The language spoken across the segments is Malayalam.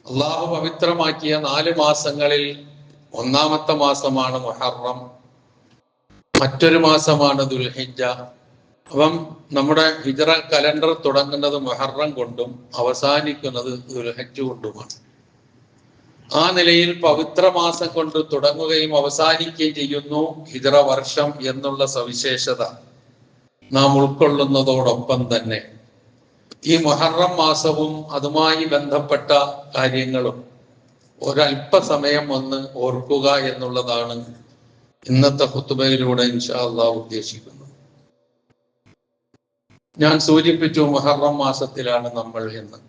അള്ളാഹു പവിത്രമാക്കിയ 4 മാസങ്ങളിൽ ഒന്നാമത്തെ മാസമാണ് മുഹറം, മറ്റൊരു മാസമാണ് ദുൽഹിജ്ജ. അപ്പം നമ്മുടെ ഹിജ്റ കലണ്ടർ തുടങ്ങുന്നത് മുഹറം കൊണ്ടും അവസാനിക്കുന്നത് ദുൽഹിജ്ജ കൊണ്ടുമാണ്. ആ നിലയിൽ പവിത്ര മാസം കൊണ്ട് തുടങ്ങുകയും അവസാനിക്കുകയും ചെയ്യുന്നു ഹിജ്റ വർഷം എന്നുള്ള സവിശേഷത നാം ഉൾക്കൊള്ളുന്നതോടൊപ്പം തന്നെ ഈ മുഹറം മാസവും അതുമായി ബന്ധപ്പെട്ട കാര്യങ്ങളും ഒരല്പസമയം ഒന്ന് ഓർക്കുക എന്നുള്ളതാണ് ഇന്നത്തെ ഖുതുബയിലൂടെ ഇൻഷാ അല്ലാഹ് ഉദ്ദേശിക്കുന്നത്. ഞാൻ സൂചിപ്പിച്ചു മുഹറം മാസത്തിലാണ് നമ്മൾ എന്ന്.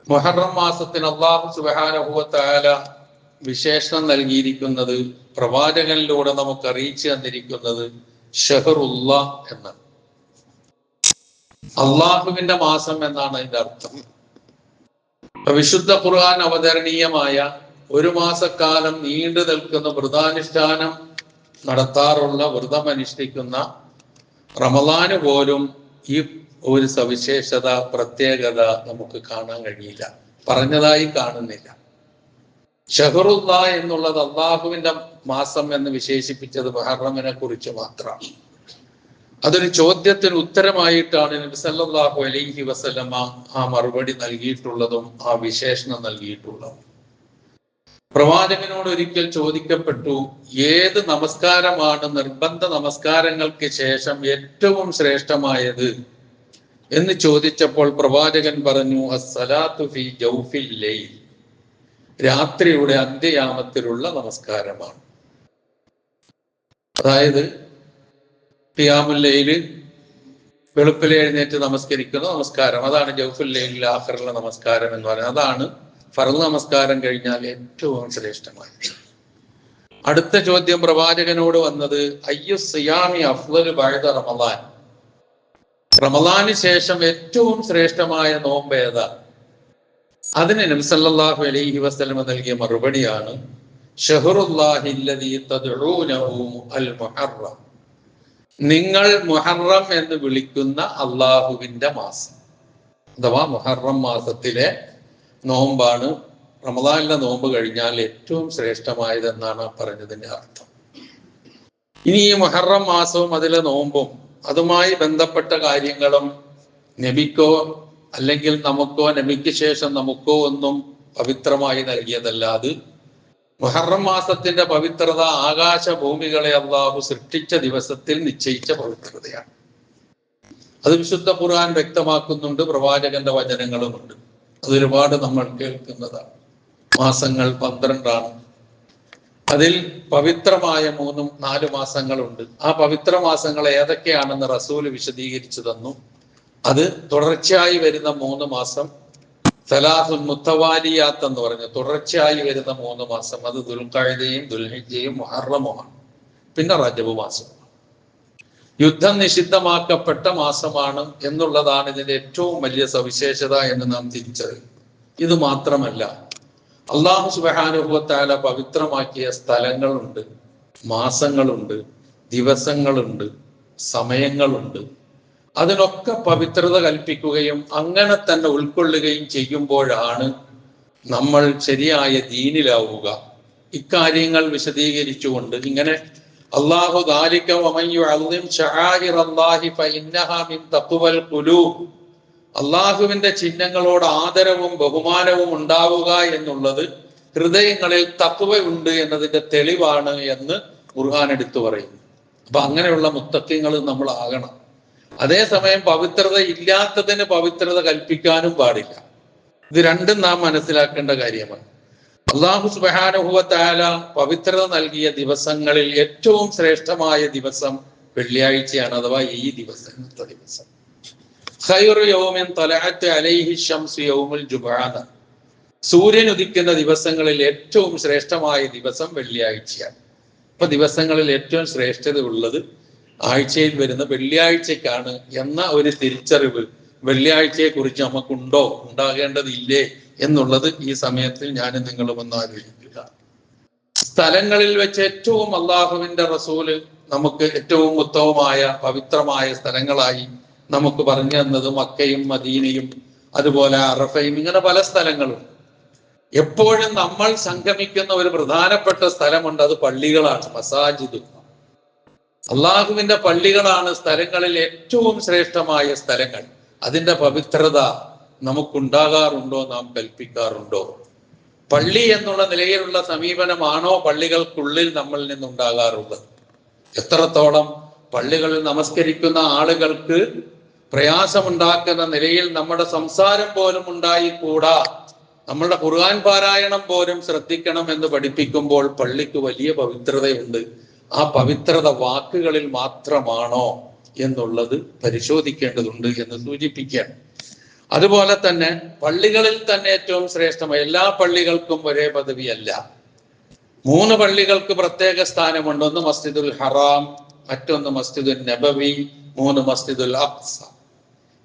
മുഹറം മാസത്തിന് അല്ലാഹു സുബ്ഹാനഹു വ തആല വിശേഷണം നൽകിയിരിക്കുന്നത്, പ്രവാചകനിലൂടെ നമുക്ക് അറിയിച്ചു തന്നിരിക്കുന്നത് ഷഹറുല്ലാഹ് എന്നാണ്. അള്ളാഹുവിന്റെ മാസം എന്നാണ് അതിന്റെ അർത്ഥം. വിശുദ്ധ ഖുർആൻ അവതരണീയമായ 1 മാസക്കാലം നീണ്ടു നിൽക്കുന്ന വ്രതാനുഷ്ഠാനം നടത്താറുള്ള, വ്രതമനുഷ്ഠിക്കുന്ന റമളാന് പോലും ഈ ഒരു സവിശേഷത, പ്രത്യേകത നമുക്ക് കാണാൻ കഴിയില്ല, പറഞ്ഞതായി കാണുന്നില്ല. ഷഹറുല്ലാഹ് എന്നുള്ളത് അള്ളാഹുവിന്റെ മാസം എന്ന് വിശേഷിപ്പിച്ചത് മുഹറമിനെ കുറിച്ച് മാത്രമാണ്. അതൊരു ചോദ്യത്തിന് ഉത്തരമായിട്ടാണ് നബി സല്ലല്ലാഹു അലൈഹി വസല്ലമ ആ മറുപടി നൽകിയിട്ടുള്ളതും ആ വിശേഷണം നൽകിയിട്ടുള്ളതും. പ്രവാചകനോട് ഒരിക്കൽ ചോദിക്കപ്പെട്ടു, ഏത് നമസ്കാരമാണ് നിർബന്ധ നമസ്കാരങ്ങൾക്ക് ശേഷം ഏറ്റവും ശ്രേഷ്ഠമായത് എന്ന് ചോദിച്ചപ്പോൾ പ്രവാചകൻ പറഞ്ഞു, അസ്സലാത്തു ഫീ ജൗഫിൽ ലൈൽ, രാത്രിയുടെ അന്ത്യയാമത്തിലുള്ള നമസ്കാരമാണ്. അതായത് ഖിയാമുൽ ലൈല്, വെളുപ്പിലെ എഴുന്നേറ്റ് നമസ്കരിക്കുന്ന നമസ്കാരം, അതാണ് ജൗഫുൽ ലൈലിൽ ആഖിറുള്ള നമസ്കാരം എന്ന് പറയുന്നത്. അതാണ് ഫർള് നമസ്കാരം കഴിഞ്ഞാൽ ഏറ്റവും ശ്രേഷ്ഠമായത്. അടുത്ത ചോദ്യം പ്രവാചകനോട് വന്നത്, അയ്യു സിയാമി അഫ്ളലു ബഅദ റമളാൻ, റമളാന് ശേഷം ഏറ്റവും ശ്രേഷ്ഠമായ നോമ്പ് ഏതാ? അതിന് നബി സല്ലല്ലാഹു അലൈഹി വസല്ലം നൽകിയ മറുപടിയാണ് ഷഹറുല്ലാഹി അല്ലദീ തദ്ഊനഹു അൽ മുഹറം, നിങ്ങൾ മുഹറം എന്ന് വിളിക്കുന്ന അള്ളാഹുവിന്റെ മാസം. അഥവാ മുഹറം മാസത്തിലെ നോമ്പാണ് റമളാനിലെ നോമ്പ് കഴിഞ്ഞാൽ ഏറ്റവും ശ്രേഷ്ഠമായതെന്നാണ് പറഞ്ഞതിന്റെ അർത്ഥം. ഇനി ഈ മുഹറം മാസവും അതിലെ നോമ്പും അതുമായി ബന്ധപ്പെട്ട കാര്യങ്ങളും നബിക്കോ അല്ലെങ്കിൽ നമുക്കോ, നബിക്ക് ശേഷം നമുക്കോ ഒന്നും പവിത്രമായി നൽകിയതല്ല. അത് മുഹറം മാസത്തിന്റെ പവിത്രത ആകാശഭൂമികളെ അള്ളാഹു സൃഷ്ടിച്ച ദിവസത്തിൽ നിശ്ചയിച്ച പവിത്രതയാണ്. അത് വിശുദ്ധ ഖുർആൻ വ്യക്തമാക്കുന്നുണ്ട്, പ്രവാചകന്റെ വചനങ്ങളുമുണ്ട്. അതൊരുപാട് നമ്മൾ കേൾക്കുന്നതാണ്. മാസങ്ങൾ 12 അതിൽ പവിത്രമായ 3-4 മാസങ്ങളുണ്ട്. ആ പവിത്ര മാസങ്ങൾ ഏതൊക്കെയാണെന്ന് റസൂൽ വിശദീകരിച്ചു തന്നു. അത് തുടർച്ചയായി വരുന്ന 3 മാസം, സലാസുൽ മുത്തവാലിയാത്ത് എന്ന് പറഞ്ഞ തുടർച്ചയായി വരുന്ന 3 മാസം, അത് ദുൽഖഅദയും ദുൽഹിജ്ജയും മുഹറമുമാണ്. പിന്നെ റജബ് മാസം. യുദ്ധം നിഷിദ്ധമാക്കപ്പെട്ട മാസമാണ് എന്നുള്ളതാണ് ഇതിന്റെ ഏറ്റവും വലിയ സവിശേഷത എന്ന് നാം തിരിച്ചറിയും. ഇത് മാത്രമല്ല, അല്ലാഹു സുബ്ഹാനഹു വ തആല പവിത്രമാക്കിയ സ്ഥലങ്ങളുണ്ട്, മാസങ്ങളുണ്ട്, ദിവസങ്ങളുണ്ട്, സമയങ്ങളുണ്ട്. അതിനൊക്കെ പവിത്രത കൽപ്പിക്കുകയും അങ്ങനെ തന്നെ ഉൾക്കൊള്ളുകയും ചെയ്യുമ്പോഴാണ് നമ്മൾ ശരിയായ ദീനിലാവുക. ഇക്കാര്യങ്ങൾ വിശദീകരിച്ചുകൊണ്ട് ഇങ്ങനെ അല്ലാഹു ദാലിക വമൻ യുഅള്ളിം ശആഇറല്ലാഹി ഫഇന്നഹാ മിൻ തഖ്വൽ ഖുലൂബ്, അള്ളാഹുവിന്റെ ചിഹ്നങ്ങളോട് ആദരവും ബഹുമാനവും ഉണ്ടാവുക എന്നുള്ളത് ഹൃദയങ്ങളിൽ തഖ്വ ഉണ്ട് എന്നതിന്റെ തെളിവാണ് എന്ന് ഖുർആൻ എടുത്തു പറയുന്നു. അപ്പൊ അങ്ങനെയുള്ള മുത്തഖീങ്ങൾ നമ്മൾ ആകണം. അതേസമയം പവിത്രത ഇല്ലാത്തതിന് പവിത്രത കൽപ്പിക്കാനും പാടില്ല. ഇത് രണ്ടും നാം മനസ്സിലാക്കേണ്ട കാര്യമാണ്. അല്ലാഹു സുബ്ഹാനഹു വ തആല പവിത്രത നൽകിയ ദിവസങ്ങളിൽ ഏറ്റവും ശ്രേഷ്ഠമായ ദിവസം വെള്ളിയാഴ്ചയാണ്, അഥവാ ഈ ദിവസത്തെ ദിവസം. ഖൈറു യൗമിൻ തലഅത്ത് അലൈഹി ശംസു യൗമുൽ ജുമുഅ, സൂര്യൻ ഉദിക്കുന്ന ദിവസങ്ങളിൽ ഏറ്റവും ശ്രേഷ്ഠമായ ദിവസം വെള്ളിയാഴ്ചയാണ്. അപ്പൊ ദിവസങ്ങളിൽ ഏറ്റവും ശ്രേഷ്ഠത ഉള്ളത് ആഴ്ചയിൽ വരുന്ന വെള്ളിയാഴ്ചക്കാണ് എന്ന ഒരു തിരിച്ചറിവ് വെള്ളിയാഴ്ചയെ കുറിച്ച് നമുക്കുണ്ടോ, ഉണ്ടാകേണ്ടതില്ലേ എന്നുള്ളത് ഈ സമയത്തിൽ ഞാനും നിങ്ങളും ഒന്ന് ആലോചിക്കുക. സ്ഥലങ്ങളിൽ വെച്ച് ഏറ്റവും അള്ളാഹുവിന്റെ റസൂല് നമുക്ക് ഏറ്റവും ഉത്തമമായ പവിത്രമായ സ്ഥലങ്ങളായി നമുക്ക് പറഞ്ഞു തന്നത് മക്കയും മദീനയും അതുപോലെ അറഫയും, ഇങ്ങനെ പല സ്ഥലങ്ങളും. എപ്പോഴും നമ്മൾ സംഗമിക്കുന്ന ഒരു പ്രധാനപ്പെട്ട സ്ഥലമുണ്ട്, അത് പള്ളികളാണ്, മസാജിദ്. അള്ളാഹുവിന്റെ പള്ളികളാണ് സ്ഥലങ്ങളിൽ ഏറ്റവും ശ്രേഷ്ഠമായ സ്ഥലങ്ങൾ. അതിന്റെ പവിത്രത നമുക്കുണ്ടാകാറുണ്ടോ, നാം കൽപ്പിക്കാറുണ്ടോ? പള്ളി എന്നുള്ള നിലയിലുള്ള സമീപനമാണോ പള്ളികൾക്കുള്ളിൽ നമ്മളിൽ നിന്നുണ്ടാകാറുള്ളത്? എത്രത്തോളം പള്ളികളിൽ നമസ്കരിക്കുന്ന ആളുകൾക്ക് പ്രയാസമുണ്ടാക്കുന്ന നിലയിൽ നമ്മുടെ സംസാരം പോലും ഉണ്ടായിക്കൂടാ, നമ്മളുടെ ഖുർആൻ പാരായണം പോലും ശ്രദ്ധിക്കണം എന്ന് പഠിപ്പിക്കുമ്പോൾ പള്ളിക്ക് വലിയ പവിത്രതയുണ്ട്. ആ പവിത്രത വാക്കുകളിൽ മാത്രമാണോ എന്നുള്ളത് പരിശോധിക്കേണ്ടതുണ്ട് എന്ന് സൂചിപ്പിക്കുകയാണ്. അതുപോലെ തന്നെ പള്ളികളിൽ തന്നെ ഏറ്റവും ശ്രേഷ്ഠമായ, എല്ലാ പള്ളികൾക്കും ഒരേ പദവിയല്ല. 3 പള്ളികൾക്ക് പ്രത്യേക സ്ഥാനമുണ്ട്. ഒന്ന് മസ്ജിദുൽ ഹറാം, മറ്റൊന്ന് മസ്ജിദുൽ നബവി, 3 മസ്ജിദുൽ അഖ്സ.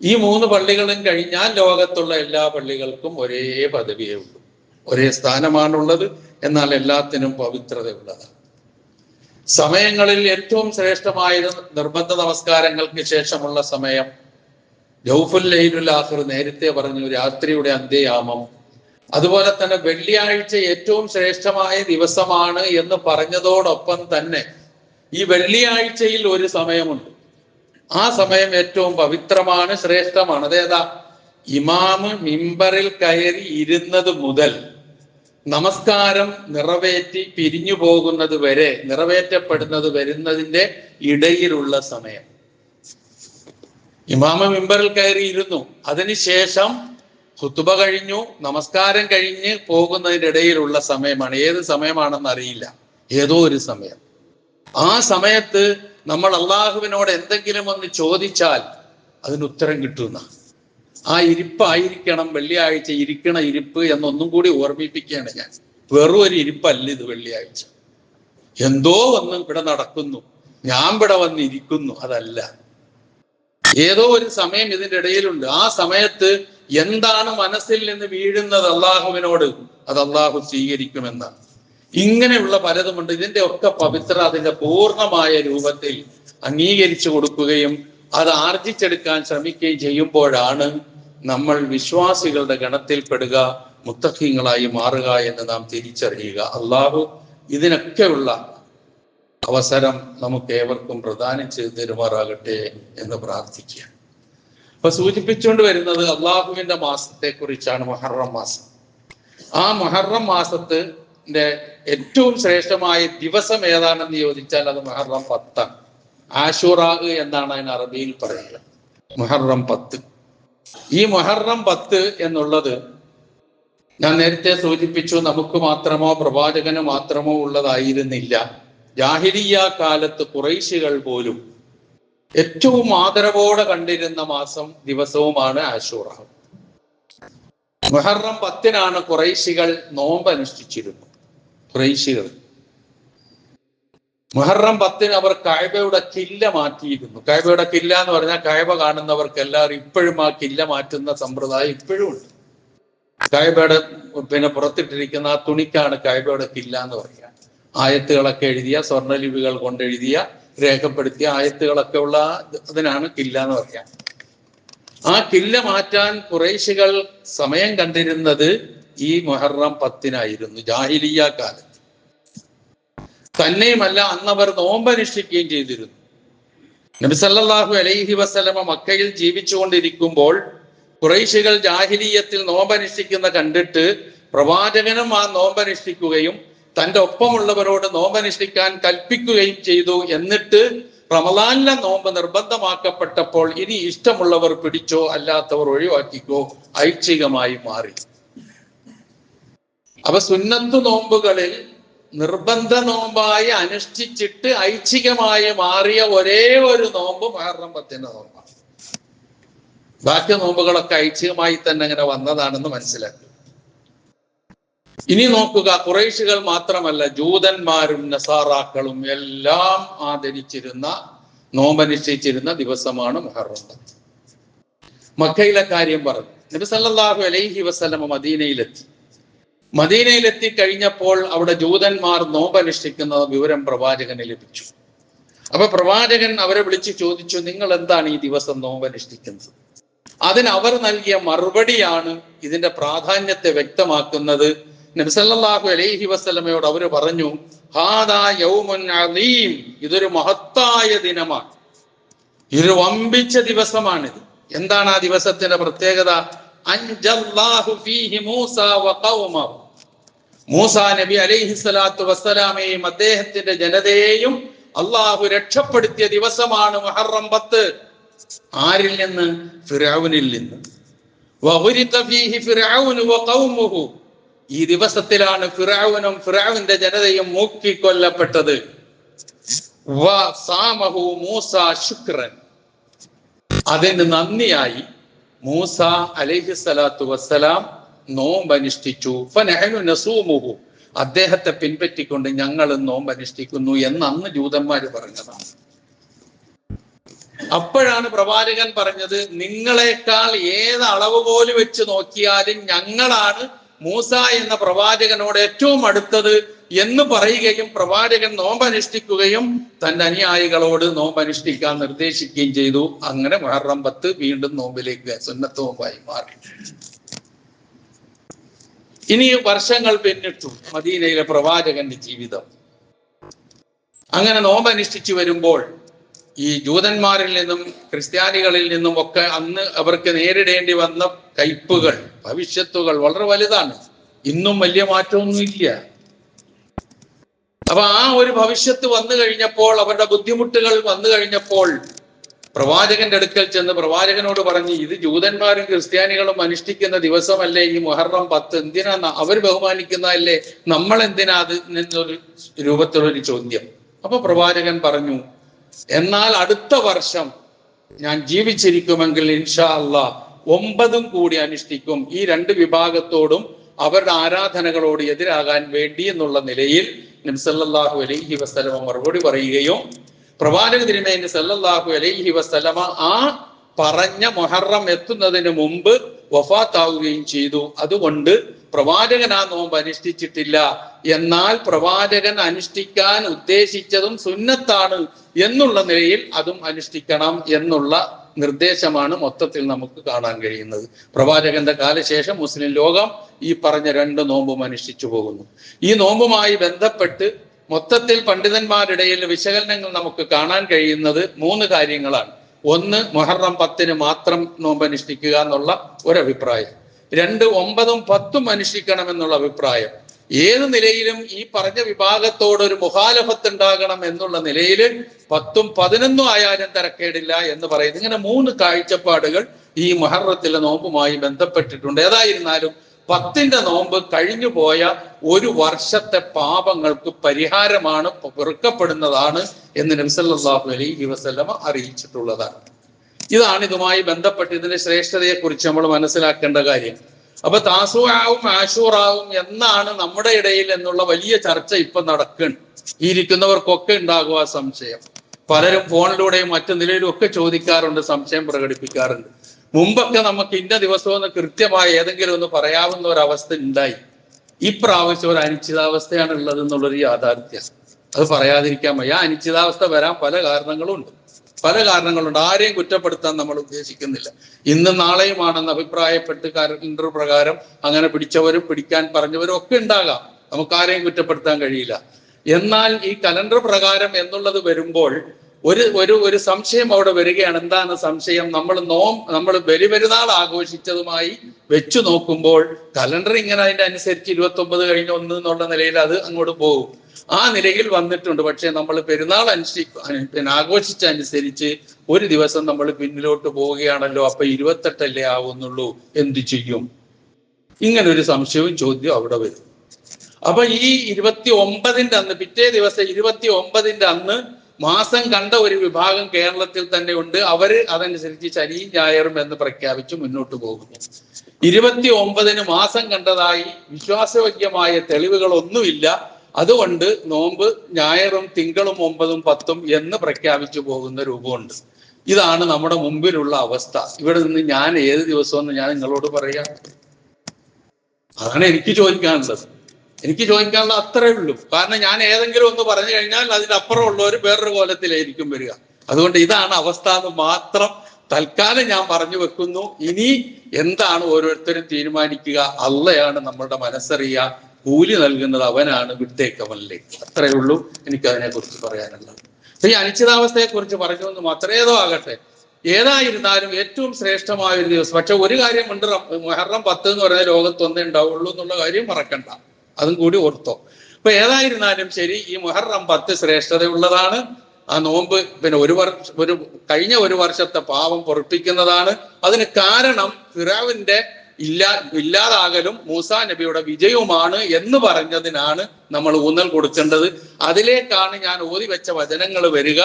ഈ 3 പള്ളികളും കഴിഞ്ഞാൽ ലോകത്തുള്ള എല്ലാ പള്ളികൾക്കും ഒരേ പദവിയേ ഉള്ളൂ, ഒരേ സ്ഥാനമാണുള്ളത്. എന്നാൽ എല്ലാത്തിനും പവിത്രതയുള്ളതാണ്. സമയങ്ങളിൽ ഏറ്റവും ശ്രേഷ്ഠമായത് നിർബന്ധ നമസ്കാരങ്ങൾക്ക് ശേഷമുള്ള സമയം, ജൗഫുൽ ലൈലുൽ ആഖിർ, നേരത്തെ പറഞ്ഞു, രാത്രിയുടെ അന്ത്യയാമം. അതുപോലെ തന്നെ വെള്ളിയാഴ്ച ഏറ്റവും ശ്രേഷ്ഠമായ ദിവസമാണ് എന്ന് പറഞ്ഞതോടൊപ്പം തന്നെ ഈ വെള്ളിയാഴ്ചയിൽ ഒരു സമയമുണ്ട്. ആ സമയം ഏറ്റവും പവിത്രമാണ്, ശ്രേഷ്ഠമാണ്. അതേതാ? ഇമാമ് മിമ്പറിൽ കയറി ഇരുന്നത് മുതൽ നമസ്കാരം നിറവേറ്റി പിരിഞ്ഞു പോകുന്നത് വരെ, നിറവേറ്റപ്പെടുന്നത് വരുന്നതിന്റെ ഇടയിലുള്ള സമയം. ഇമാമ മിമ്പറിൽ കയറി ഇരുന്നു, അതിനുശേഷം ഖുതുബ കഴിഞ്ഞു, നമസ്കാരം കഴിഞ്ഞ് പോകുന്നതിന്റെ ഇടയിലുള്ള സമയമാണ്. ഏത് സമയമാണെന്ന് അറിയില്ല, ഏതോ ഒരു സമയം. ആ സമയത്ത് നമ്മൾ അള്ളാഹുവിനോട് എന്തെങ്കിലും ഒന്ന് ചോദിച്ചാൽ അതിന് ഉത്തരം കിട്ടുന്ന ആ ഇരിപ്പായിരിക്കണം വെള്ളിയാഴ്ച ഇരിക്കണ ഇരിപ്പ് എന്നൊന്നും കൂടി ഓർമ്മിപ്പിക്കുകയാണ് ഞാൻ. വെറും ഒരു ഇരിപ്പല്ല ഇത് വെള്ളിയാഴ്ച. എന്തോ ഒന്ന് ഇവിടെ നടക്കുന്നു, ഞാൻ ഇവിടെ വന്നിരിക്കുന്നു, അതല്ല. ഏതോ ഒരു സമയം ഇതിന്റെ ഇടയിലുണ്ട്. ആ സമയത്ത് എന്താണ് മനസ്സിൽ നിന്ന് വീഴുന്നത് അള്ളാഹുവിനോട്, അത് അള്ളാഹു സ്വീകരിക്കുമെന്നാണ്. ഇങ്ങനെയുള്ള പലതുമുണ്ട്. ഇതിന്റെ ഒക്കെ പവിത്ര അതിന്റെ പൂർണ്ണമായ രൂപത്തിൽ അംഗീകരിച്ചു കൊടുക്കുകയും അത് ആർജിച്ചെടുക്കാൻ ശ്രമിക്കുകയും ചെയ്യുമ്പോഴാണ് നമ്മൾ വിശ്വാസികളുടെ ഗണത്തിൽപ്പെടുക, മുത്തഖീങ്ങളായി മാറുക എന്ന് നാം തിരിച്ചറിയുക. അള്ളാഹു ഇതിനൊക്കെയുള്ള അവസരം നമുക്ക് ഏവർക്കും പ്രദാനം ചെയ്ത് തരുമാറാകട്ടെ എന്ന് പ്രാർത്ഥിക്കുക. അപ്പൊ സൂചിപ്പിച്ചുകൊണ്ട് വരുന്നത് അള്ളാഹുവിന്റെ മാസത്തെ കുറിച്ചാണ്, മുഹറം മാസം. ആ മുഹറം മാസത്തിന്റെ ഏറ്റവും ശ്രേഷ്ഠമായ ദിവസം ഏതാണെന്ന് ചോദിച്ചാൽ അത് മുഹറം 10. ആശൂറാ എന്നാണ് അതിന് അറബിയിൽ പറയുക, മുഹറം 10. ഈ മുഹറം 10 എന്നുള്ളത് ഞാൻ നേരത്തെ സൂചിപ്പിച്ചു, നമുക്ക് മാത്രമോ പ്രവാചകന് മാത്രമോ ഉള്ളതായിരുന്നില്ല. ജാഹിലിയ്യ കാലത്ത് ഖുറൈശികൾ പോലും ഏറ്റവും ആദരവോടെ കണ്ടിരുന്ന മാസം ദിവസവുമാണ് ആശൂറ. മുഹറം 10-നാണ് ഖുറൈശികൾ നോമ്പ് അനുഷ്ഠിച്ചിരുന്നത്. ഖുറൈശികൾ മുഹറം 10-ന് അവർ കഅബയുടെ കില്ല മാറ്റിയിരുന്നു. കഅബയുടെ കില്ല എന്ന് പറഞ്ഞാൽ കഅബ കാണുന്നവർക്ക് എല്ലാവരും ഇപ്പോഴും ആ കില്ല മാറ്റുന്ന സമ്പ്രദായം ഇപ്പോഴും ഉണ്ട്. കഅബയുടെ പുറത്തിട്ടിരിക്കുന്ന ആ തുണിക്കാണ് കഅബയുടെ കില്ല എന്ന് പറയുക. ആയത്തുകളൊക്കെ എഴുതിയ, സ്വർണ്ണലിപികൾ കൊണ്ടെഴുതിയ, രേഖപ്പെടുത്തിയ ആയത്തുകളൊക്കെ ഉള്ള അതിനാണ് കില്ല എന്ന് പറയാം. ആ കില്ല മാറ്റാൻ ഖുറൈശികൾ സമയം കണ്ടിരുന്നത് ഈ മുഹറം 10-നായിരുന്നു ജാഹിലിയ്യ കാലത്ത്. തന്നെയുമല്ല, അന്നവർ നോമ്പനുഷ്ഠിക്കുകയും ചെയ്തിരുന്നു. നബി സല്ലല്ലാഹു അലൈഹി വസല്ലമ മക്കയിൽ ജീവിച്ചുകൊണ്ടിരിക്കുമ്പോൾ ഖുറൈശികൾ ജാഹിലിയ്യത്തിൽ നോമ്പനുഷ്ഠിക്കുന്ന കണ്ടിട്ട് പ്രവാചകനും ആ നോമ്പനുഷ്ഠിക്കുകയും തന്റെ ഒപ്പമുള്ളവരോട് നോമ്പനുഷ്ഠിക്കാൻ കൽപ്പിക്കുകയും ചെയ്തു. എന്നിട്ട് റമളാനിലെ നോമ്പ് നിർബന്ധമാക്കപ്പെട്ടപ്പോൾ ഇനി ഇഷ്ടമുള്ളവർ പിടിച്ചോ അല്ലാത്തവർ ഒഴിവാക്കിക്കോ ഐച്ഛികമായി മാറി. അപ്പൊ സുന്നത്ത് നോമ്പുകളിൽ നിർബന്ധ നോമ്പായി അനുഷ്ഠിച്ചിട്ട് ഐച്ഛികമായി മാറിയ ഒരേ ഒരു നോമ്പ് മുഹറം 10 നോമ്പാണ്. ബാക്കി നോമ്പുകളൊക്കെ ഐച്ഛികമായി തന്നെ അങ്ങനെ വന്നതാണെന്ന് മനസ്സിലാക്കുക. ഇനി നോക്കുക, ഖുറൈശികൾ മാത്രമല്ല, ജൂതന്മാരും നസാറാക്കളും എല്ലാം ആദരിച്ചിരുന്ന, നോമ്പനുഷ്ഠിച്ചിരുന്ന ദിവസമാണ് മുഹറം 10. മക്കയിലെ കാര്യം പറഞ്ഞു. നബി സല്ലല്ലാഹു അലൈഹി വസല്ലമ മദീനയിലെത്തി കഴിഞ്ഞപ്പോൾ അവിടെ ജൂതന്മാർ നോമ്പനുഷ്ഠിക്കുന്ന വിവരം പ്രവാചകന് ലഭിച്ചു. അപ്പൊ പ്രവാചകൻ അവരെ വിളിച്ച് ചോദിച്ചു, നിങ്ങൾ എന്താണ് ഈ ദിവസം നോമ്പനുഷ്ഠിക്കുന്നത്? അതിന് അവർ നൽകിയ മറുപടിയാണ് ഇതിന്റെ പ്രാധാന്യത്തെ വ്യക്തമാക്കുന്നത്. നബി സല്ലല്ലാഹു അലൈഹി വസല്ലമയോട് അവർ പറഞ്ഞു, ഹാദാ യൗമുൻ അദീം, ഇതൊരു മഹത്തായ ദിനമാണ്, ഇതൊരു വമ്പിച്ച ദിവസമാണിത്. എന്താണ് ആ ദിവസത്തിന്റെ പ്രത്യേകത? അൻജല്ലാഹു ഫീഹി മൂസ വഖൗമഹു, മൂസാ നബി അലൈഹി സ്വലാത്തു വസ്സലാമയെയും അദ്ദേഹത്തിന്റെ ജനതയെയും അള്ളാഹു രക്ഷപ്പെടുത്തിയ ദിവസമാണ് മുഹറം 10. ആരിൽ നിന്ന്? ഫിർഔനിൽ നിന്ന്. വഗുരിക ഫീഹി ഫിർഔനു വഖൗമുഹു, ഈ ദിവസത്തിലാണ് ഫിർഔനും ഫിർഔന്റെ ജനതയും മൂക്കിക്കൊല്ലപ്പെട്ടത്. വസാമഹു മൂസ ശുക്രൻ, അതിന് നന്ദിയായി മൂസ അലൈഹി സ്വലാത്തു വസ്സലാം നോമ്പനുഷ്ഠിച്ചു. ഫനഹ്നു നസൂമുഹു, അദ്ദേഹത്തെ പിൻപറ്റിക്കൊണ്ട് ഞങ്ങൾ നോമ്പനുഷ്ഠിക്കുന്നു എന്ന് അന്ന് ജൂതന്മാര് പറഞ്ഞതാണ്. അപ്പോഴാണ് പ്രവാചകൻ പറഞ്ഞത്, നിങ്ങളെക്കാൾ ഏത് അളവുകോല് വെച്ച് നോക്കിയാലും ഞങ്ങളാണ് മൂസ എന്ന പ്രവാചകനോട് ഏറ്റവും അടുത്തത് എന്ന് പറയുകയും പ്രവാചകൻ നോമ്പനുഷ്ഠിക്കുകയും തന്റെ അനുയായികളോട് നോമ്പനുഷ്ഠിക്കാൻ നിർദ്ദേശിക്കുകയും ചെയ്തു. അങ്ങനെ മുഹറം 10 വീണ്ടും നോമ്പിലേക്ക് സുന്നത്ത് നോമ്പായി മാറി. ഇനി വർഷങ്ങൾ പിന്നിട്ടു മദീനയിലെ പ്രവാചകന്റെ ജീവിതം. അങ്ങനെ നോമ്പനുഷ്ഠിച്ചു വരുമ്പോൾ ഈ ജൂതന്മാരിൽ നിന്നും ക്രിസ്ത്യാനികളിൽ നിന്നും ഒക്കെ അന്ന് അവർക്ക് നേരിടേണ്ടി വന്ന കയ്പുകൾ, ഭവിഷ്യത്തുകൾ വളരെ വലുതാണ്. ഇന്നും വലിയ മാറ്റമൊന്നും ഇല്ല. അപ്പൊ ആ ഒരു ഭവിഷ്യത്ത് വന്നു കഴിഞ്ഞപ്പോൾ, അവരുടെ ബുദ്ധിമുട്ടുകൾ വന്നു കഴിഞ്ഞപ്പോൾ പ്രവാചകന്റെ അടുക്കൽ ചെന്ന് പ്രവാചകനോട് പറഞ്ഞു, ഇത് ജൂതന്മാരും ക്രിസ്ത്യാനികളും അനുഷ്ഠിക്കുന്ന ദിവസമല്ലേ ഈ മുഹറം 10, എന്തിനാ അവർ ബഹുമാനിക്കുന്നതല്ലേ, നമ്മൾ എന്തിനാ അത് എന്നൊരു രൂപത്തിലൊരു ചോദ്യം. അപ്പൊ പ്രവാചകൻ പറഞ്ഞു, എന്നാൽ അടുത്ത വർഷം ഞാൻ ജീവിച്ചിരിക്കുമെങ്കിൽ ഇൻഷാ അല്ലാഹ് 9 കൂടി അനുഷ്ഠിക്കും, ഈ 2 വിഭാഗത്തോടും അവരുടെ ആരാധനകളോട് എതിരാകാൻ വേണ്ടി എന്നുള്ള നിലയിൽ നബി സല്ലല്ലാഹു അലൈഹി വസല്ലമ മറുപടി പറയുകയും പ്രവാചക തിരുമേനി സല്ലല്ലാഹു അലൈഹി വസല്ലമ ആ പറഞ്ഞ മുഹറം എത്തുന്നതിന് മുമ്പ് വഫാത്താവുകയും ചെയ്തു. അതുകൊണ്ട് പ്രവാചകൻ ആ നോമ്പ് അനുഷ്ഠിച്ചിട്ടില്ല. എന്നാൽ പ്രവാചകൻ അനുഷ്ഠിക്കാൻ ഉദ്ദേശിച്ചതും സുന്നത്താണ് എന്നുള്ള നിലയിൽ അതും അനുഷ്ഠിക്കണം എന്നുള്ള നിർദ്ദേശമാണ് മൊത്തത്തിൽ നമുക്ക് കാണാൻ കഴിയുന്നത്. പ്രവാചകന്റെ കാലശേഷം മുസ്ലിം ലോകം ഈ പറഞ്ഞ 2 നോമ്പും അനുഷ്ഠിച്ചു പോകുന്നു. ഈ നോമ്പുമായി ബന്ധപ്പെട്ട് മൊത്തത്തിൽ പണ്ഡിതന്മാരുടെയിൽ വിശകലനങ്ങൾ നമുക്ക് കാണാൻ കഴിയുന്നത് 3 കാര്യങ്ങളാണ്. 1, മുഹറം 10 മാത്രം നോമ്പ് അനുഷ്ഠിക്കുക എന്നുള്ള ഒരഭിപ്രായം. 2, 9ഉം 10ഉം അനുഷ്ഠിക്കണമെന്നുള്ള അഭിപ്രായം. ഏത് നിലയിലും ഈ പറഞ്ഞ വിഭാഗത്തോട് ഒരു മുഖാലഫത്ത് ഉണ്ടാകണം എന്നുള്ള നിലയിൽ 10ഉം 11ഉം ആയാലും തരക്കേടില്ല എന്ന് പറയുന്നത്. ഇങ്ങനെ 3 കാഴ്ചപ്പാടുകൾ ഈ മുഹറത്തിലെ നോമ്പുമായി ബന്ധപ്പെട്ടിട്ടുണ്ട്. ഏതായിരുന്നാലും 10ന്റെ നോമ്പ് കഴിഞ്ഞു പോയ ഒരു വർഷത്തെ പാപങ്ങൾക്ക് പരിഹാരമാണ്, പൊറുക്കപ്പെടുന്നതാണ് എന്ന് നബി സല്ലല്ലാഹു അലൈഹി വസല്ലമ അറിയിച്ചിട്ടുള്ളതാണ്. ഇതാണ് ഇതുമായി ബന്ധപ്പെട്ട് ഇതിന്റെ ശ്രേഷ്ഠതയെ കുറിച്ച് നമ്മൾ മനസ്സിലാക്കേണ്ട കാര്യം. അപ്പൊ താസുആവും ആശൂറാവും എന്നാണ് നമ്മുടെ ഇടയിൽ എന്നുള്ള വലിയ ചർച്ച ഇപ്പൊ നടക്കുന്നു. ഈ ഇരിക്കുന്നവർക്കൊക്കെ ഉണ്ടാകുക സംശയം. പലരും ഫോണിലൂടെയും മറ്റു നിലയിലും ഒക്കെ ചോദിക്കാറുണ്ട്, സംശയം പ്രകടിപ്പിക്കാറുണ്ട്. മുമ്പൊക്കെ നമുക്ക് ഇന്ന ദിവസമെന്ന് കൃത്യമായി ഏതെങ്കിലും ഒന്ന് പറയാവുന്ന ഒരവസ്ഥ ഉണ്ടായി. ഇപ്രാവശ്യം ഒരു അനിശ്ചിതാവസ്ഥയാണ് ഉള്ളത് എന്നുള്ളൊരു യാഥാർത്ഥ്യം. അത് പറയാതിരിക്കാൻ വയ്യ. അനിശ്ചിതാവസ്ഥ വരാൻ പല കാരണങ്ങളുണ്ട്. ആരെയും കുറ്റപ്പെടുത്താൻ നമ്മൾ ഉദ്ദേശിക്കുന്നില്ല. ഇന്നും നാളെയുമാണെന്ന് അഭിപ്രായപ്പെട്ട് കലണ്ടർ പ്രകാരം അങ്ങനെ പിടിച്ചവരും പിടിക്കാൻ പറഞ്ഞവരും ഒക്കെ ഉണ്ടാകാം. നമുക്ക് ആരെയും കുറ്റപ്പെടുത്താൻ കഴിയില്ല. എന്നാൽ ഈ കലണ്ടർ പ്രകാരം എന്നുള്ളത് വരുമ്പോൾ ഒരു സംശയം അവിടെ വരികയാണ്. എന്താണ് സംശയം? നമ്മൾ ബലിപെരുന്നാൾ ആഘോഷിച്ചതുമായി വെച്ചു നോക്കുമ്പോൾ കലണ്ടർ ഇങ്ങനെ അതിന്റെ അനുസരിച്ച് 29 കഴിഞ്ഞ 1 എന്നുള്ള നിലയിൽ അത് അങ്ങോട്ട് പോകും. ആ നിലയിൽ വന്നിട്ടുണ്ട്. പക്ഷെ നമ്മൾ പെരുന്നാൾ ആഘോഷിച്ചനുസരിച്ച് ഒരു ദിവസം നമ്മൾ പിന്നിലോട്ട് പോവുകയാണല്ലോ. അപ്പൊ 28 ആവുന്നുള്ളൂ, എന്ത് ചെയ്യും? ഇങ്ങനൊരു സംശയവും ചോദ്യം അവിടെ വരും. അപ്പൊ ഈ 29ന്റെ അന്ന്, പിറ്റേ ദിവസം 29ന്റെ അന്ന് മാസം കണ്ട ഒരു വിഭാഗം കേരളത്തിൽ തന്നെ ഉണ്ട്. അവര് അതനുസരിച്ച് ശനിയും ഞായറും എന്ന് പ്രഖ്യാപിച്ച് മുന്നോട്ട് പോകുന്നു. 29ന് മാസം കണ്ടതായി വിശ്വാസയോഗ്യമായ തെളിവുകളൊന്നുമില്ല. അതുകൊണ്ട് നോമ്പ് ഞായറും തിങ്കളും 9ഉം 10ഉം എന്ന് പ്രഖ്യാപിച്ചു പോകുന്ന രൂപമുണ്ട്. ഇതാണ് നമ്മുടെ മുമ്പിലുള്ള അവസ്ഥ. ഇവിടെ നിന്ന് ഞാൻ ഏത് ദിവസമെന്ന് ഞാൻ നിങ്ങളോട് പറയാം. അതാണ് എനിക്ക് ചോദിക്കാനുള്ളത്. അത്രേ ഉള്ളൂ. കാരണം ഞാൻ ഏതെങ്കിലും ഒന്ന് പറഞ്ഞു കഴിഞ്ഞാൽ അതിനപ്പുറം ഉള്ളവർ വേറൊരു കോലത്തിലായിരിക്കും വരിക. അതുകൊണ്ട് ഇതാണ് അവസ്ഥ എന്ന് മാത്രം തൽക്കാലം ഞാൻ പറഞ്ഞു വെക്കുന്നു. ഇനി എന്താണ് ഓരോരുത്തരും തീരുമാനിക്കുക. അള്ളയാണ് നമ്മളുടെ മനസ്സറിയുക, കൂലി നൽകുന്നത് അവനാണ്, വിട്ടേക്കവനിലേക്ക്. അത്രയേ ഉള്ളൂ എനിക്ക് അതിനെ കുറിച്ച് പറയാനുള്ളത്. ഈ അനിശ്ചിതാവസ്ഥയെ കുറിച്ച് പറഞ്ഞു എന്ന് മാത്രമേതോ ആകട്ടെ. ഏതായിരുന്നാലും ഏറ്റവും ശ്രേഷ്ഠമായ ഒരു ദിവസം. പക്ഷെ ഒരു കാര്യമുണ്ട്, മുഹറം 10 എന്ന് പറയുന്ന ലോകത്ത് ഒന്നേ ഉണ്ടാവുള്ളൂ എന്നുള്ള കാര്യം മറക്കണ്ട, അതും കൂടി ഓർത്തോ. അപ്പൊ ഏതായിരുന്നാലും ശരി, ഈ മുഹറം 10 ശ്രേഷ്ഠതയുള്ളതാണ്. ആ നോമ്പ് പിന്നെ കഴിഞ്ഞ ഒരു വർഷത്തെ പാപം പൊറുപ്പിക്കുന്നതാണ്. അതിന് കാരണം ഫിറഔന്റെ ഇല്ലാതാകലും മൂസാ നബിയുടെ വിജയവുമാണ് എന്ന് പറഞ്ഞതിനാണ് നമ്മൾ ഊന്നൽ കൊടുക്കേണ്ടത്. അതിലേക്കാണ് ഞാൻ ഓതി വെച്ച വചനങ്ങൾ വരിക.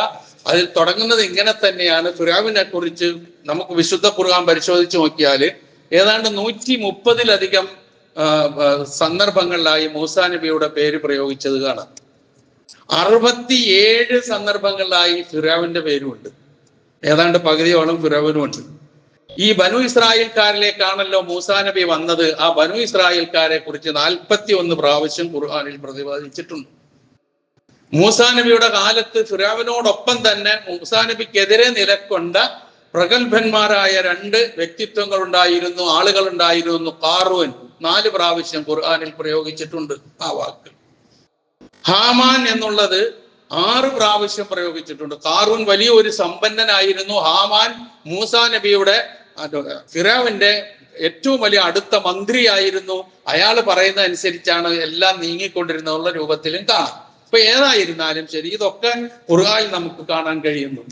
അതിൽ തുടങ്ങുന്നത് ഇങ്ങനെ തന്നെയാണ്. ഫിറഔനെ കുറിച്ച് നമുക്ക് വിശുദ്ധ ഖുർആൻ പരിശോധിച്ച് നോക്കിയാൽ ഏതാണ്ട് 130-ലധികം സന്ദർഭങ്ങളിലായി മൂസാ നബിയുടെ പേര് പ്രയോഗിച്ചത് കാണാം. 67 സന്ദർഭങ്ങളിലായി ഫിറഔന്റെ പേരുമുണ്ട്. ഏതാണ്ട് പകുതിയോളം ഫിറൗനുമുണ്ട്. ഈ ബനു ഇസ്രായേൽക്കാരിലേക്കാണല്ലോ മൂസാ നബി വന്നത്. ആ ബനു ഇസ്രായേൽക്കാരെ കുറിച്ച് 41 പ്രാവശ്യം ഖുർആനിൽ പ്രതിപാദിച്ചിട്ടുണ്ട്. മൂസാ നബിയുടെ കാലത്ത് ഫിറൗനോടൊപ്പം തന്നെ മൂസാ നബിക്കെതിരെ നിലകൊണ്ട പ്രഗത്ഭന്മാരായ 2 വ്യക്തിത്വങ്ങൾ ഉണ്ടായിരുന്നു, ആളുകൾ ഉണ്ടായിരുന്നു. ഖാറൂൻ 4 പ്രാവശ്യം ഖുർആനിൽ പ്രയോഗിച്ചിട്ടുണ്ട് ആ വാക്ക്. ഹാമാൻ എന്നുള്ളത് 6 പ്രാവശ്യം പ്രയോഗിച്ചിട്ടുണ്ട്. ഖാറൂൻ വലിയ ഒരു സമ്പന്നനായിരുന്നു. ഹാമാൻ മൂസാ നബിയുടെ ഫിറൗന്റെ ഏറ്റവും വലിയ അടുത്ത മന്ത്രിയായിരുന്നു. അയാൾ പറയുന്ന അനുസരിച്ചാണ് എല്ലാം നീങ്ങിക്കൊണ്ടിരുന്നുള്ള രൂപത്തിലും കാണാം. അപ്പൊ ഏതായിരുന്നാലും ശരി, ഇതൊക്കെ ഖുർആനിൽ നമുക്ക് കാണാൻ കഴിയുന്നു.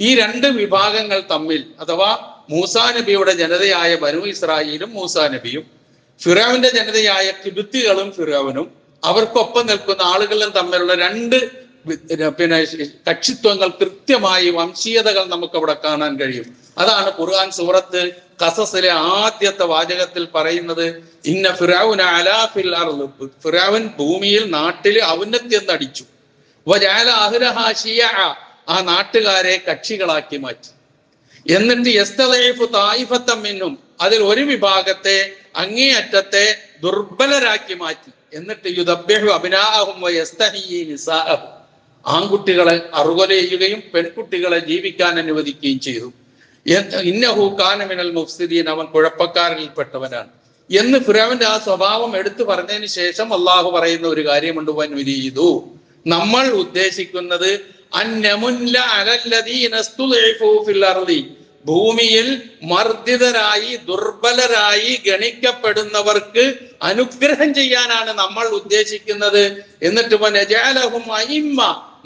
ഈ 2 വിഭാഗങ്ങൾ തമ്മിൽ, അഥവാ മൂസാ നബിയുടെ ജനതയായ ബനു ഇസ്രായേലും മൂസാ നബിയും ഫിറൗന്റെ ജനതയായ കിബിത്തികളും ഫിറൗനും അവർക്കൊപ്പം നിൽക്കുന്ന ആളുകളും തമ്മിലുള്ള 2 കക്ഷിത്വങ്ങൾ, കൃത്യമായി വംശീയതകൾ നമുക്ക് അവിടെ കാണാൻ കഴിയും. അതാണ് ഖുർആൻ സൂറത്ത് ഖസസിലെ ആദ്യത്തെ വാചകത്തിൽ പറയുന്നത്. ഇന്ന ഫിറഔന അലാ ഫിൽ അർള്, ഫിറഔൻ ഭൂമിയിൽ നാട്ടിൽ ഔന്നത്യം നടിച്ചു. വജഅല അഹ്ലഹാ ശിയഅ, ആ നാട്ടുകാരെ കക്ഷികളാക്കി മാറ്റി. എന്നിട്ട് യസ്തളീഫു തായിഫത്തൻ മിൻഹും, അതിൽ ഒരു വിഭാഗത്തെ അങ്ങേയറ്റത്തെ ദുർബലരാക്കി മാറ്റി. എന്നിട്ട് യുദബ്ബിഹു അബ്നാഅഹും വയസ്തഹീ നിസാഅഹും, ആൺകുട്ടികളെ അറുകൊല ചെയ്യുകയും പെൺകുട്ടികളെ ജീവിക്കാൻ അനുവദിക്കുകയും ചെയ്തു. ഇന്നഹു കാന മിനൽ മുഫ്സിദീൻ, അവൻ കുഴപ്പക്കാരിൽപ്പെട്ടവനാണ് എന്ന് ഫിറഔന്റെ ആ സ്വഭാവം എടുത്തു പറഞ്ഞതിന് ശേഷം അള്ളാഹു പറയുന്ന ഒരു കാര്യമുണ്ട്. വനുരീദു, നമ്മൾ ഉദ്ദേശിക്കുന്നത് അന്നമുല്ല അലല്ലദീന സ്തുളിഫു ഫിൽ അർളി, ഭൂമിയിൽ മർദ്ദിതരായി ദുർബലരായി ഗണിക്കപ്പെടുന്നവർക്ക് അനുഗ്രഹം ചെയ്യാനാണ് നമ്മൾ ഉദ്ദേശിക്കുന്നത്. എന്നിട്ട് വനജഅലഹും അഇമ്മ,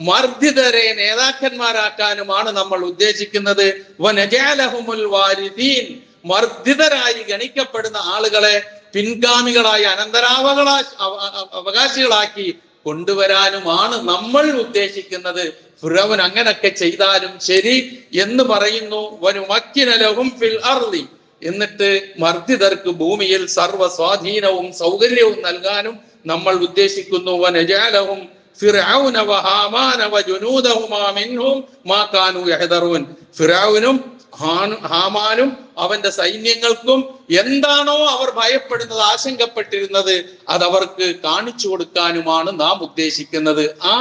മർദ്ദിതരെ നേതാക്കന്മാരാക്കാനുമാണ് നമ്മൾ ഉദ്ദേശിക്കുന്നത്. വനജഅലഹുമുൽ വാരിദീൻ, മർദ്ദിതരായി ഗണിക്കപ്പെടുന്ന ആളുകളെ പിൻഗാമികളായി അവകാശികളാക്കി കൊണ്ടുവരാനുമാണ് നമ്മൾ ഉദ്ദേശിക്കുന്നത്. ഫിറഔൻ അങ്ങനൊക്കെ ചെയ്താലും ശരി എന്ന് പറയുന്നു. വനുമക്കിന ലഹും ഫിൽ അർളി, എന്നിട്ട് മർദ്ദിതർക്ക് ഭൂമിയിൽ സർവ്വ സ്വാധീനവും സൗകര്യവും നൽകാനും നമ്മൾ ഉദ്ദേശിക്കുന്നു. വനജഅലഹും ഫിർഔന വഹാമാന വജുനൂദഹുമാ മിൻഹും മാ കാനൂ യഹ്ദറൂൻ, ഫിർഔനും ഹാമാനും അവന്റെ സൈന്യങ്ങൾക്കും എന്താണോ അവർ ഭയപ്പെടുന്നത്, ആശങ്കപ്പെട്ടിരുന്നത്, അതവർക്ക് കാണിച്ചു കൊടുക്കാനുമാണ് നാം ഉദ്ദേശിക്കുന്നത്. ആ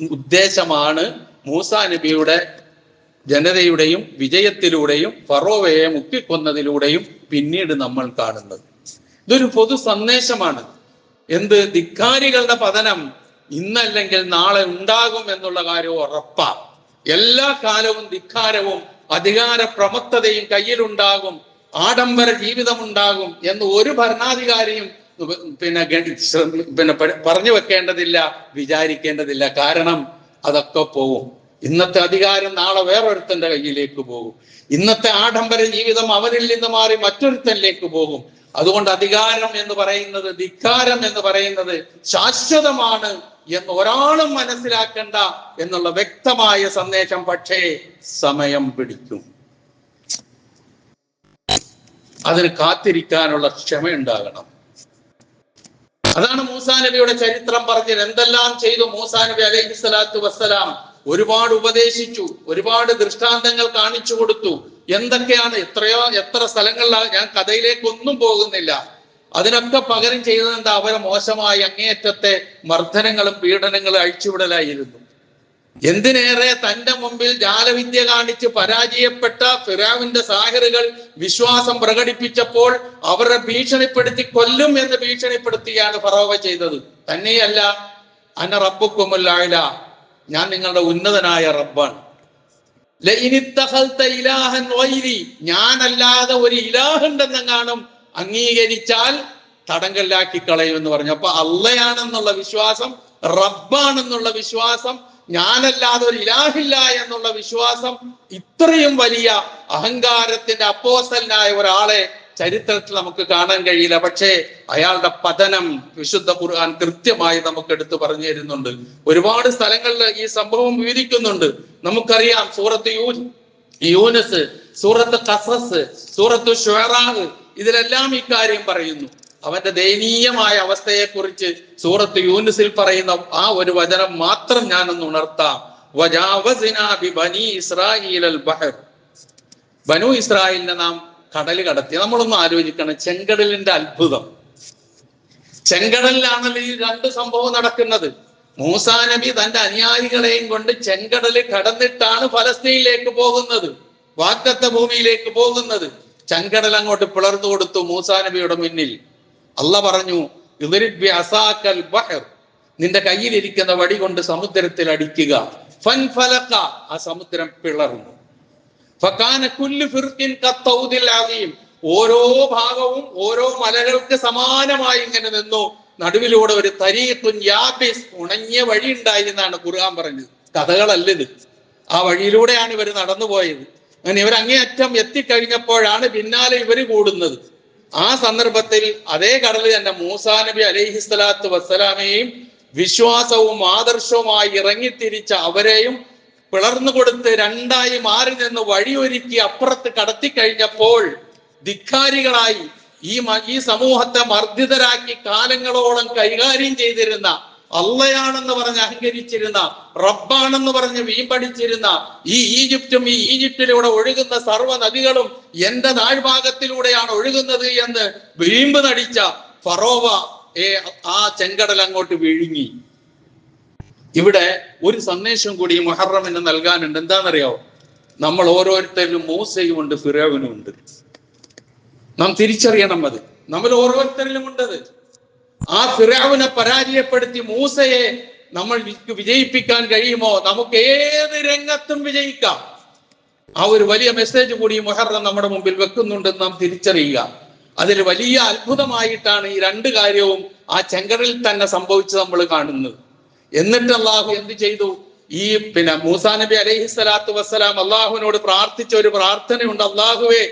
ഉദ്ദേശമാണ് മൂസാ നബിയുടെ ജനതയുടെയും വിജയത്തിലൂടെയും ഫറോവയെ മുക്കിക്കൊന്നതിലൂടെയും പിന്നീട് നമ്മൾ കാണുന്നത്. ഇതൊരു പൊതു സന്ദേശമാണ്. എന്ത്? ധിക്കാരികളുടെ പതനം ഇന്നല്ലെങ്കിൽ നാളെ ഉണ്ടാകും എന്നുള്ള കാര്യം ഉറപ്പാ. എല്ലാ കാലവും ധിക്കാരവും അധികാര പ്രമത്തതയും കയ്യിലുണ്ടാകും, ആഡംബര ജീവിതമുണ്ടാകും എന്ന് ഒരു ഭരണാധികാരിയും പറഞ്ഞു വെക്കേണ്ടതില്ല, വിചാരിക്കേണ്ടതില്ല. കാരണം അതൊക്കെ പോവും. ഇന്നത്തെ അധികാരം നാളെ വേറൊരുത്തന്റെ കയ്യിലേക്ക് പോകും. ഇന്നത്തെ ആഡംബര ജീവിതം അവരിൽ നിന്ന് മാറി മറ്റൊരുത്തനിലേക്ക് പോകും. അതുകൊണ്ട് അധികാരം എന്ന് പറയുന്നത്, ധിക്കാരം എന്ന് പറയുന്നത് ശാശ്വതമാണ് എന്ന് ഒരാളും മനസ്സിലാക്കണ്ട എന്നുള്ള വ്യക്തമായ സന്ദേശം. പക്ഷേ സമയം പിടിക്കും. അതിന് കാത്തിരിക്കാനുള്ള ക്ഷമയുണ്ടാകണം. അതാണ് മൂസാ നബിയുടെ ചരിത്രം പറഞ്ഞത്. എന്തെല്ലാം ചെയ്തു മൂസാ നബി അലൈഹിസ്സലാത്തു വസ്സലാം? ഒരുപാട് ഉപദേശിച്ചു, ഒരുപാട് ദൃഷ്ടാന്തങ്ങൾ കാണിച്ചു കൊടുത്തു. എന്തൊക്കെയാണ്, എത്ര സ്ഥലങ്ങളിലാണ്, ഞാൻ കഥയിലേക്കൊന്നും പോകുന്നില്ല. അതിനൊക്കെ പകരം ചെയ്തത് എന്താ? അവരെ മോശമായ അങ്ങേയറ്റത്തെ മർദ്ദനങ്ങളും പീഡനങ്ങളും അഴിച്ചുവിടലായിരുന്നു. എന്തിനേറെ തന്റെ മുമ്പിൽ ജാലവിദ്യ കാണിച്ച് പരാജയപ്പെട്ട ഫിറഔന്റെ സാഹിറുകൾ വിശ്വാസം പ്രകടിപ്പിച്ചപ്പോൾ അവരെ ഭീഷണിപ്പെടുത്തി കൊല്ലും എന്ന് ഭീഷണിപ്പെടുത്തിയാണ് ഫറോവ ചെയ്തത്. തന്നെയല്ല, അന റബ്ബുക്കുമുൽ അഅ്ല, ഞാൻ നിങ്ങളുടെ ഉന്നതനായ റബ്ബാണ്. ലഇനിത്തഖൽത ഇലാഹൻ ഗൈരി, ഞാനല്ലാതെ ഒരു ഇലാഹുണ്ടെന്നെങ്ങാനും അംഗീകരിച്ചാൽ തടങ്കലിലാക്കി കളയുമെന്ന് പറഞ്ഞു. അപ്പൊ അള്ളയാണെന്നുള്ള വിശ്വാസം, റബ്ബാണെന്നുള്ള വിശ്വാസം, ഞാനല്ലാതെ ഒരു ഇലാഹില്ല എന്നുള്ള വിശ്വാസം, ഇത്രയും വലിയ അഹങ്കാരത്തിന്റെ അപ്പോസ്തലനായ ഒരാളെ ചരിത്രത്തിൽ നമുക്ക് കാണാൻ കഴിയില്ല. പക്ഷേ അയാളുടെ പതനം വിശുദ്ധ ഖുർആൻ കൃത്യമായി നമുക്ക് എടുത്തു പറഞ്ഞു തരുന്നുണ്ട്. ഒരുപാട് സ്ഥലങ്ങളിൽ ഈ സംഭവം വിവരിക്കുന്നുണ്ട്. നമുക്കറിയാം, സൂറത്ത് യൂനുസ്, സൂറത്ത് ഖസസ്, സൂറത്ത് ശുഅറാ, ഇതിലെല്ലാം ഇക്കാര്യം പറയുന്നു. അവന്റെ ദയനീയമായ അവസ്ഥയെക്കുറിച്ച് സൂറത്ത് യൂനുസിൽ പറയുന്ന ആ ഒരു വചനം മാത്രം ഞാനൊന്ന് ഉണർത്താം. വജാവസ്നാ ബിബനി ഇസ്രായീലൽ ബഹർ, ബനു ഇസ്രായേലിനെ നാം കടൽ കടത്തി. നമ്മളൊന്ന് ആലോചിക്കണം, ചെങ്കടലിന്റെ അത്ഭുതം. ചെങ്കടലിലാണല്ലോ ഈ രണ്ട് സംഭവം നടക്കുന്നത്. മൂസാ നബി തന്റെ അനുയായികളെയും കൊണ്ട് ചെങ്കടല് കടന്നിട്ടാണ് ഫലസ്തീനിലേക്ക് പോകുന്നത്, വാഗ്ദത്ത ഭൂമിയിലേക്ക് പോകുന്നത്. ചെങ്കടൽ അങ്ങോട്ട് പിളർന്നു കൊടുത്തു മൂസാ നബിയുടെ മുന്നിൽ. അള്ളാഹ് പറഞ്ഞു, ഇദ്രിബ് ബിഅസാക്കൽ ബഹർ, നിന്റെ കയ്യിലിരിക്കുന്ന വടി കൊണ്ട് സമുദ്രത്തിൽ അടിക്കുക. ഫൻഫലഖ, ആ സമുദ്രം പിളർന്നു. ഫകാന കുല്ലു ഫിർഖിൻ കത്തൗദിൽ അസീം, ഓരോ ഭാഗവും ഓരോ മലകൾക്ക് സമാനമായി ഇങ്ങനെ നിന്നു. നടുവിലൂടെ ഒരു തരീഖുൻ യാബിസ്, ഉണങ്ങിയ വഴി ഉണ്ടായിരുന്നാണ് ഖുർആൻ പറഞ്ഞത്. കഥകളല്ലത്. ആ വഴിയിലൂടെയാണ് ഇവർ നടന്നു പോയത്. അങ്ങനെ ഇവർ അങ്ങേയറ്റം എത്തിക്കഴിഞ്ഞപ്പോഴാണ് പിന്നാലെ ഇവര് കൂടുന്നത്. ആ സന്ദർഭത്തിൽ അതേ കടൽ തന്നെ മൂസാ നബി അലൈഹിസ്സലാത്തു വസ്സലാമയെയും വിശ്വാസവും ആദർശവുമായി ഇറങ്ങിത്തിരിച്ച അവരെയും പിളർന്നു കൊടുത്ത് രണ്ടായി മാറി നിന്ന് വഴിയൊരുക്കി അപ്പുറത്ത് കടത്തി കഴിഞ്ഞപ്പോൾ ധിക്കാരികളായി ഈ സമൂഹത്തെ മർദ്ദിതരാക്കി കാലങ്ങളോളം കൈകാര്യം ചെയ്തിരുന്ന, അള്ളയാണെന്ന് പറഞ്ഞ് അഹങ്കരിച്ചിരുന്ന, റബ്ബാണെന്ന് പറഞ്ഞ് വീമ്പടിച്ചിരുന്ന ഈ ഈജിപ്തും ഈ ഈജിപ്തിലൂടെ ഒഴുകുന്ന സർവ്വ നദികളും എന്റെ താഴ്ഭാഗത്തിലൂടെയാണ് ഒഴുകുന്നത് എന്ന് വീമ്പ് നടിച്ച ഫറോവ ആ ചെങ്കടൽ അങ്ങോട്ട് വിഴുങ്ങി. ഇവിടെ ഒരു സന്ദേശം കൂടി മുഹറമിന് നൽകാനുണ്ട്. എന്താണെന്നറിയാവോ? നമ്മൾ ഓരോരുത്തരിലും മൂസയും ഉണ്ട്, ഫിറഔനും ഉണ്ട്. നാം തിരിച്ചറിയണം അത്. നമ്മൾ ഓരോരുത്തരിലും ഉണ്ടത്. ആ ഫിറഔനെ പരാജയപ്പെടുത്തി മൂസയെ നമ്മൾ വിജയിപ്പിക്കാൻ കഴിയുമോ? നമുക്ക് ഏത് രംഗത്തും വിജയിക്കാം. ആ ഒരു വലിയ മെസ്സേജ് കൂടി മുഹറം നമ്മുടെ മുമ്പിൽ വെക്കുന്നുണ്ടെന്ന് നാം തിരിച്ചറിയുക. അതിൽ വലിയ അത്ഭുതമായിട്ടാണ് ഈ രണ്ട് കാര്യവും ആ ചെങ്കടലിൽ തന്നെ സംഭവിച്ച് നമ്മൾ കാണുന്നത്. എന്നിട്ട് അള്ളാഹു എന്ത് ചെയ്തു? ഈ മൂസാ നബി അലൈഹിസ്സലാത്തു വസ്സലാം അള്ളാഹുവിനോട് പ്രാർത്ഥിച്ച ഒരു പ്രാർത്ഥനയുണ്ട്. അള്ളാഹുവേ,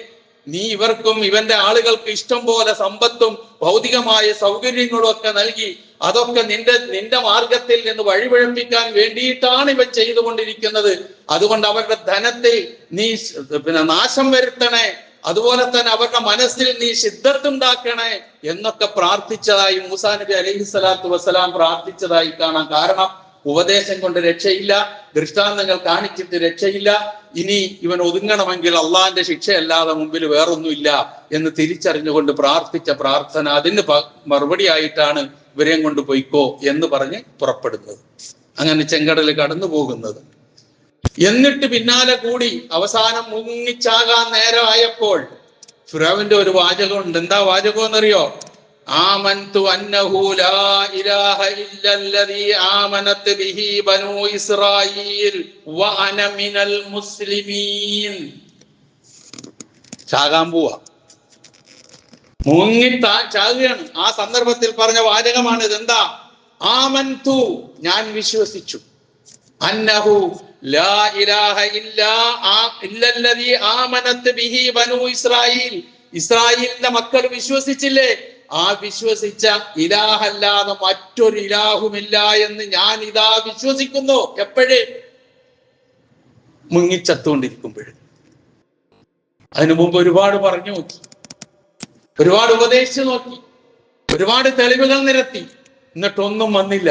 നീ ഇവർക്കും ഇവന്റെ ആളുകൾക്ക് ഇഷ്ടം പോലെ സമ്പത്തും ഭൗതികമായ സൗകര്യങ്ങളും ഒക്കെ നൽകി, അതൊക്കെ നിന്റെ മാർഗത്തിൽ നിന്ന് വഴിപഴപ്പിക്കാൻ വേണ്ടിയിട്ടാണ് ഇവൻ ചെയ്തുകൊണ്ടിരിക്കുന്നത്. അതുകൊണ്ട് അവരുടെ ധനത്തിൽ നീ നാശം വരുത്തണേ, അതുപോലെ തന്നെ അവരുടെ മനസ്സിൽ നീ ശിദ്ധത്തുണ്ടാക്കണേ എന്നൊക്കെ പ്രാർത്ഥിച്ചതായി മൂസാ നബി അലൈഹിസ്സലാത്തു വസ്സലാം പ്രാർത്ഥിച്ചതായി കാണാം. കാരണം ഉപദേശം കൊണ്ട് രക്ഷയില്ല, ദൃഷ്ടാന്തങ്ങൾ കാണിച്ചിട്ട് രക്ഷയില്ല. ഇനി ഇവൻ ഒതുങ്ങണമെങ്കിൽ അള്ളാഹിന്റെ ശിക്ഷയല്ലാതെ മുമ്പിൽ വേറൊന്നുമില്ല എന്ന് തിരിച്ചറിഞ്ഞുകൊണ്ട് പ്രാർത്ഥിച്ച പ്രാർത്ഥന, അതിന് മറുപടി ആയിട്ടാണ് ഇവരെയും കൊണ്ട് പൊയ്ക്കോ എന്ന് പറഞ്ഞ് പുറപ്പെടുന്നത്. അങ്ങനെ ചെങ്കടൽ കടന്നു പോകുന്നത്. എന്നിട്ട് പിന്നാലെ കൂടി അവസാനം മുങ്ങിച്ചാകാൻ നേരമായപ്പോൾ ഫിറഔന്റെ ഒരു വാചകമുണ്ട്. എന്താ വാചകം എന്നറിയോ? ആമന്തു അന്നഹു ലാ ഇലാഹ ഇല്ലല്ലദീ ആമനത് ബിഹി ബനൂ ഇസ്രായീൽ വ അന മിനൽ മുസ്ലിമീൻ. ചാകാൻ പോവാ, ചാകുകയാണ്. ആ സന്ദർഭത്തിൽ പറഞ്ഞ വാചകമാണ് ഇതെന്താ? ആമന്തു, ഞാൻ വിശ്വസിച്ചു. അന്നഹു ലാ ഇലാഹ ഇല്ലല്ലദീ ആമനത് ബിഹി ബനൂ ഇസ്രായീൽ, ഇസ്രായേലിന്റെ മക്കൾ വിശ്വസിച്ചില്ലേ? ആ വിശ്വസിച്ച ഇലാഹല്ലാതെ മറ്റൊരു ഇലാഹുമില്ല എന്ന് ഞാൻ ഇതാ വിശ്വസിക്കുന്നു. എപ്പോഴേ? മുങ്ങിച്ചത്തുകൊണ്ടിരിക്കുമ്പോഴും. അതിനു മുമ്പ് ഒരുപാട് പറഞ്ഞു നോക്കി, ഒരുപാട് ഉപദേശിച്ചു നോക്കി, ഒരുപാട് തെളിവുകൾ നിരത്തി, എന്നിട്ടൊന്നും വന്നില്ല.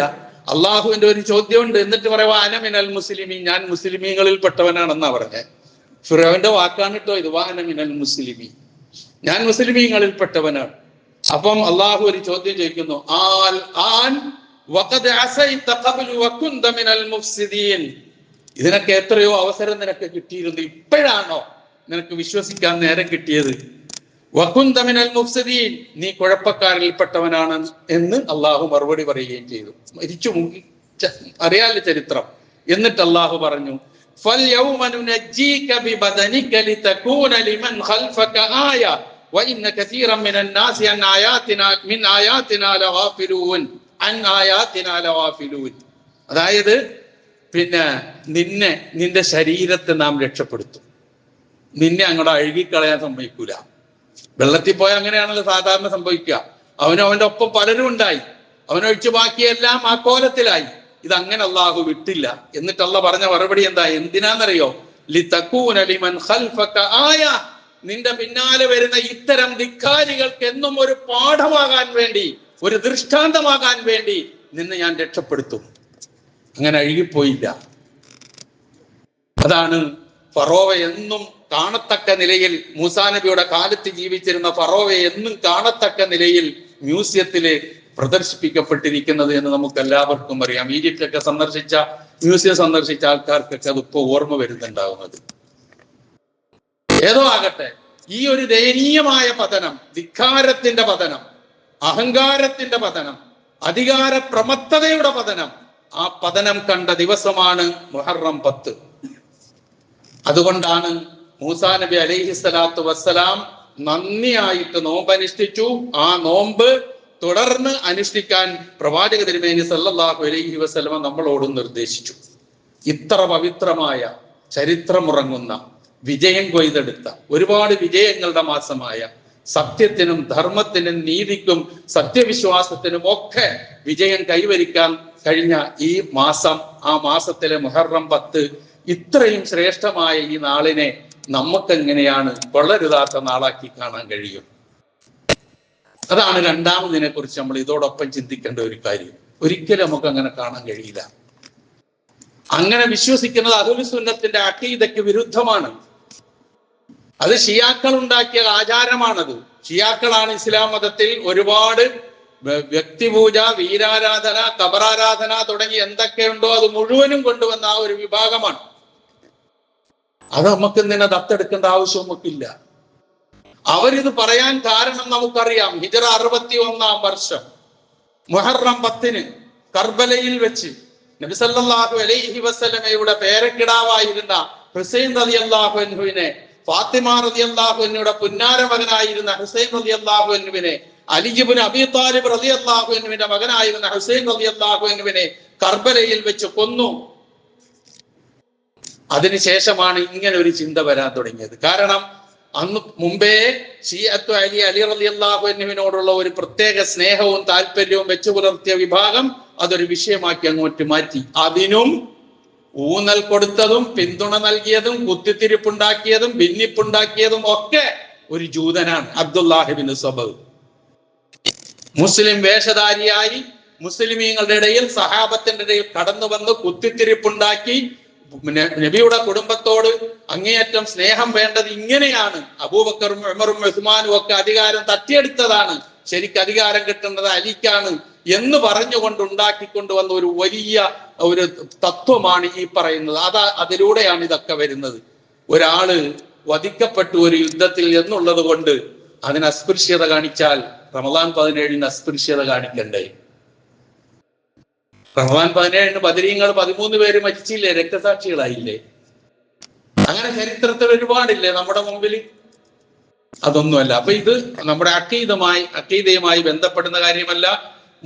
അള്ളാഹുവിന്റെ ഒരു ചോദ്യമുണ്ട്. എന്നിട്ട് പറയുക അനമിനൽ മുസ്ലിമീൻ, ഞാൻ മുസ്ലിമീങ്ങളിൽ പെട്ടവനാണെന്നാ പറഞ്ഞത്. ഫിറഔന്റെ വാക്കാണ് കേട്ടോ ഇത്. വാനമിനൽ മുസ്ലിമീൻ, ഞാൻ മുസ്ലിമീങ്ങളിൽ പെട്ടവനാണ്. അപ്പം അള്ളാഹു ഒരു ചോദ്യം ചോദിക്കുന്നു. ഇതിനൊക്കെ എത്രയോ അവസരം നിനക്ക് കിട്ടിയിരുന്നു, ഇപ്പോഴാണോ നിനക്ക് വിശ്വസിക്കാൻ നേരം കിട്ടിയത്? വകുന്ത മിനൽ മുഫ്സിദീൻ, നീ കുഴപ്പക്കാരിൽപ്പെട്ടവനാണ് എന്ന് അള്ളാഹു മറുപടി പറയുകയും ചെയ്തു. മരിച്ചു മുങ്ങി, അറിയാലോ ചരിത്രം. എന്നിട്ട് അള്ളാഹു പറഞ്ഞു, فَالْيَوْمَ نُنَجِّيكَ بِبَدَنِكَ لِتَكُونَ لِمَنْ خَلْفَكَ آيَةً وَإِنَّ كَثِيرًا مِنَ النَّاسِ عَنْ آيَاتِنَا لَغَافِلُونَ. അതായത് പിന്നെ നിന്റെ ശരീരത്തെ നാം രക്ഷപ്പെടുത്തും, നിന്നെ അങ്ങോട്ട് അഴുകിക്കളയാൻ സമ്മതിക്കൂല. വെള്ളത്തിൽ പോയാൽ അങ്ങനെയാണല്ലോ സാധാരണ സംഭവിക്കുക. അവന്റെ ഒപ്പം പലരും ഉണ്ടായി, അവനൊഴിച്ച് ബാക്കിയെല്ലാം ആ കോലത്തിലായി. ഇതങ്ങനെ അള്ളാഹു വിട്ടില്ല. എന്നിട്ട് അള്ളാഹ് പറഞ്ഞ മറുപടി എന്താ? എന്തിനാന്നറിയോ? ലിതകൂന ലിമൻ ഖൽഫക ആയ, നിന്റെ പിന്നാലെ വരുന്ന ഇത്തരം ധിക്കാരികൾക്ക് എന്നും ഒരു പാഠമാകാൻ വേണ്ടി, ഒരു ദൃഷ്ടാന്തമാകാൻ വേണ്ടി നിന്നെ ഞാൻ രക്ഷപ്പെടുത്തും. അങ്ങനെ അഴുകിപ്പോയില്ല. അതാണ് ഫറോവ എന്നും കാണത്തക്ക നിലയിൽ, മൂസാ നബിയുടെ കാലത്ത് ജീവിച്ചിരുന്ന ഫറോവ എന്നും കാണത്തക്ക നിലയിൽ മ്യൂസിയത്തില് പ്രദർശിപ്പിക്കപ്പെട്ടിരിക്കുന്നത് എന്ന് നമുക്ക് എല്ലാവർക്കും അറിയാം. ഈജിപ്റ്റൊക്കെ മ്യൂസിയം സന്ദർശിച്ച ആൾക്കാർക്കൊക്കെ അതിപ്പോ ഓർമ്മ വരുന്നുണ്ടാവുന്നത്. ഏതോ ആകട്ടെ, ഈ ഒരു ദയനീയമായ പതനം, ധിക്കാരത്തിന്റെ പതനം, അഹങ്കാരത്തിന്റെ പതനം, അധികാര പ്രമത്തതയുടെ പതനം, ആ പതനം കണ്ട ദിവസമാണ് മുഹറം 10. അതുകൊണ്ടാണ് മൂസാ നബി അലൈഹിസ്സലാത്തു വസ്സലാം നന്ദിയായിട്ട് നോമ്പ് അനുഷ്ഠിച്ചു. ആ നോമ്പ് തുടർന്ന് അനുഷ്ഠിക്കാൻ പ്രവാചക തിരുമേനി സല്ലല്ലാഹു അലൈഹി വസല്ലമ നമ്മളോടും നിർദ്ദേശിച്ചു. ഇത്ര പവിത്രമായ, ചരിത്രമുറങ്ങുന്ന, വിജയം കൊയ്തെടുത്ത, ഒരുപാട് വിജയങ്ങളുടെ മാസമായ, സത്യത്തിനും ധർമ്മത്തിനും നീതിക്കും സത്യവിശ്വാസത്തിനും ഒക്കെ വിജയം കൈവരിക്കാൻ കഴിഞ്ഞ ഈ മാസം, ആ മാസത്തിലെ മുഹറം 10, ഇത്രയും ശ്രേഷ്ഠമായ ഈ നാളിനെ നമുക്കെങ്ങനെയാണ് കൊള്ളരുതാത്ത നാളാക്കി കാണാൻ കഴിയും? അതാണ് രണ്ടാമതിനെ കുറിച്ച് നമ്മൾ ഇതോടൊപ്പം ചിന്തിക്കേണ്ട ഒരു കാര്യം. ഒരിക്കലും നമുക്ക് അങ്ങനെ കാണാൻ കഴിയില്ല. അങ്ങനെ വിശ്വസിക്കുന്നത് അഹ്ലു സുന്നത്തിന്റെ അഖീദയ്ക്ക് വിരുദ്ധമാണ്. അത് ഷിയാക്കൾ ഉണ്ടാക്കിയ ആചാരമാണത്. ഷിയാക്കളാണ് ഇസ്ലാം മതത്തിൽ ഒരുപാട് വ്യക്തിപൂജ, വീരാരാധന, ഖബറാരാധന തുടങ്ങി എന്തൊക്കെയുണ്ടോ അത് മുഴുവനും കൊണ്ടുവന്ന ആ ഒരു വിഭാഗമാണ്. അത് നമുക്ക് എന്തിനാ ദത്തെടുക്കേണ്ട ആവശ്യം നമുക്കില്ല. അവരിത് പറയാൻ കാരണം നമുക്കറിയാം. ഹിജറ 61-ാം വർഷം മുഹറം 10-ന് കർബലയിൽ വെച്ച് നബി സല്ലല്ലാഹു അലൈഹി വസല്ലമയുടെ പേരക്കിടാവായിരുന്ന ഹുസൈൻ റളിയല്ലാഹു അൻഹുവിനെ, ഫാത്തിമ റളിയല്ലാഹു അൻഹയുടെ പുന്നാര മകനായിരുന്ന ഹുസൈൻ റളിയല്ലാഹു അൻഹുവിനെ, അലി ഇബ്നു അബീ താലിബ് റളിയല്ലാഹു അൻഹുവിന്റെ മകനായിരുന്ന ഹുസൈൻ റളിയല്ലാഹു അൻഹുവിനെ കർബലയിൽ വെച്ച് കൊന്നു. അതിനുശേഷമാണ് ഇങ്ങനെ ഒരു ചിന്ത വരാൻ തുടങ്ങിയത്. കാരണം അന്ന് മുമ്പേ ഷിയഅത്തു അലി റളിയല്ലാഹു അൻഹുവിനോടുള്ള ഒരു പ്രത്യേക സ്നേഹവും താല്പര്യവും വെച്ചു പുലർത്തിയ വിഭാഗം അതൊരു വിഷയമാക്കി അങ്ങോട്ട് മാറ്റി. അതിനും ഊന്നൽ കൊടുത്തതും പിന്തുണ നൽകിയതും കുത്തിത്തിരിപ്പുണ്ടാക്കിയതും ഭിന്നിപ്പുണ്ടാക്കിയതും ഒക്കെ ഒരു ജൂതനാണ്, അബ്ദുല്ലാഹ് ഇബ്നു സബ. മുസ്ലിം വേഷധാരിയായി മുസ്ലിമീങ്ങളുടെ ഇടയിൽ, സഹാബത്തിന്റെ ഇടയിൽ കടന്നു വന്ന് കുത്തിത്തിരിപ്പുണ്ടാക്കി നബിയുടെ കുടുംബത്തോട് അങ്ങേയറ്റം സ്നേഹം വേണ്ടത് ഇങ്ങനെയാണ്, അബൂബക്കറും ഉമറും ഉസ്മാനും ഒക്കെ അധികാരം തട്ടിയെടുത്തതാണ്, ശരിക്കും അധികാരം കിട്ടേണ്ടത് അലിക്കാണ് എന്ന് പറഞ്ഞുകൊണ്ട് ഉണ്ടാക്കിക്കൊണ്ടുവന്ന ഒരു വലിയ ഒരു തത്വമാണ് ഈ പറയുന്നത്. അതിലൂടെയാണ് ഇതൊക്കെ വരുന്നത്. ഒരാള് വധിക്കപ്പെട്ടു ഒരു യുദ്ധത്തിൽ എന്നുള്ളത് കൊണ്ട് അതിന് അസ്പൃശ്യത കാണിച്ചാൽ റമദാൻ 17-ന് അസ്പൃശ്യത കാണിക്കണ്ടേ? റമദാൻ 17-ന് ബദരീങ്ങൾ 13 പേര് മരിച്ചില്ലേ, രക്തസാക്ഷികളായില്ലേ? അങ്ങനെ ചരിത്രത്തിൽ ഒരുപാടില്ലേ നമ്മുടെ മുമ്പിൽ? അതൊന്നുമല്ല. അപ്പൊ ഇത് നമ്മുടെ അഖീദയുമായി ബന്ധപ്പെടുന്ന കാര്യമല്ല.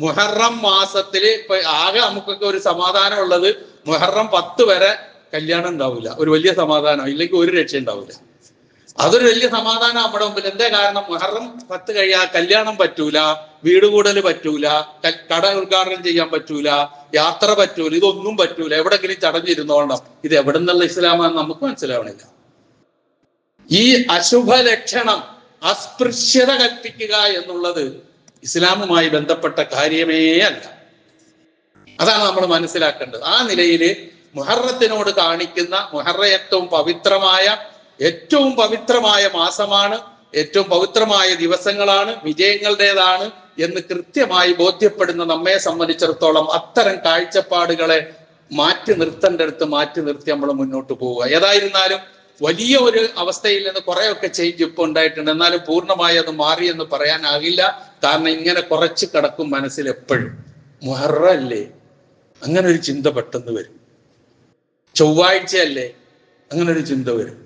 മുഹറം മാസത്തില് ഇപ്പൊ ആകെ നമുക്കൊക്കെ ഒരു സമാധാനം ഉള്ളത് മുഹറം 10 വരെ കല്യാണം ഉണ്ടാവില്ല, ഒരു വലിയ സമാധാനം, ഇല്ലെങ്കിൽ ഒരു രക്ഷ ഉണ്ടാവില്ല. അതൊരു വലിയ സമാധാനം നമ്മുടെ മുമ്പിൽ. എന്താ കാരണം? മുഹറം 10 കഴിയാ കല്യാണം പറ്റൂല, വീട് കൂടൽ പറ്റൂല, കട ഉദ്ഘാടനം ചെയ്യാൻ പറ്റൂല, യാത്ര പറ്റൂല, ഇതൊന്നും പറ്റൂല. എവിടെങ്കിലും ചടഞ്ഞിരുന്നോണം. ഇത് എവിടെ നിന്നുള്ള ഇസ്ലാമാണെന്ന് നമുക്ക് മനസ്സിലാവണില്ല. ഈ അശുഭ ലക്ഷണം, അസ്പൃശ്യത കൽപ്പിക്കുക എന്നുള്ളത് ഇസ്ലാമുമായി ബന്ധപ്പെട്ട കാര്യമേ അല്ല. അതാണ് നമ്മൾ മനസ്സിലാക്കേണ്ടത്. ആ നിലയിൽ മുഹറത്തിനോട് കാണിക്കുന്ന, മുഹറം ഏറ്റവും പവിത്രമായ മാസമാണ്, ഏറ്റവും പവിത്രമായ ദിവസങ്ങളാണ്, വിജയങ്ങളുടേതാണ് എന്ന് കൃത്യമായി ബോധ്യപ്പെടുന്ന നമ്മെ സംബന്ധിച്ചിടത്തോളം അത്തരം കാഴ്ചപ്പാടുകളെ മാറ്റി നിർത്തേണ്ടടുത്ത് മാറ്റി നിർത്തി നമ്മൾ മുന്നോട്ട് പോവുക. ഏതായിരുന്നാലും വലിയ ഒരു അവസ്ഥയിൽ നിന്ന് കുറെയൊക്കെ ചേഞ്ച് ഇപ്പോൾ ഉണ്ടായിട്ടുണ്ട്. എന്നാലും പൂർണ്ണമായി അത് മാറിയെന്ന് പറയാനാകില്ല. കാരണം ഇങ്ങനെ കുറച്ച് കിടക്കും മനസ്സിൽ എപ്പോഴും. മുഹറല്ലേ, അങ്ങനെ ഒരു ചിന്ത പെട്ടെന്ന് വരും. ചൊവ്വാഴ്ചയല്ലേ, അങ്ങനെ ഒരു ചിന്ത വരും.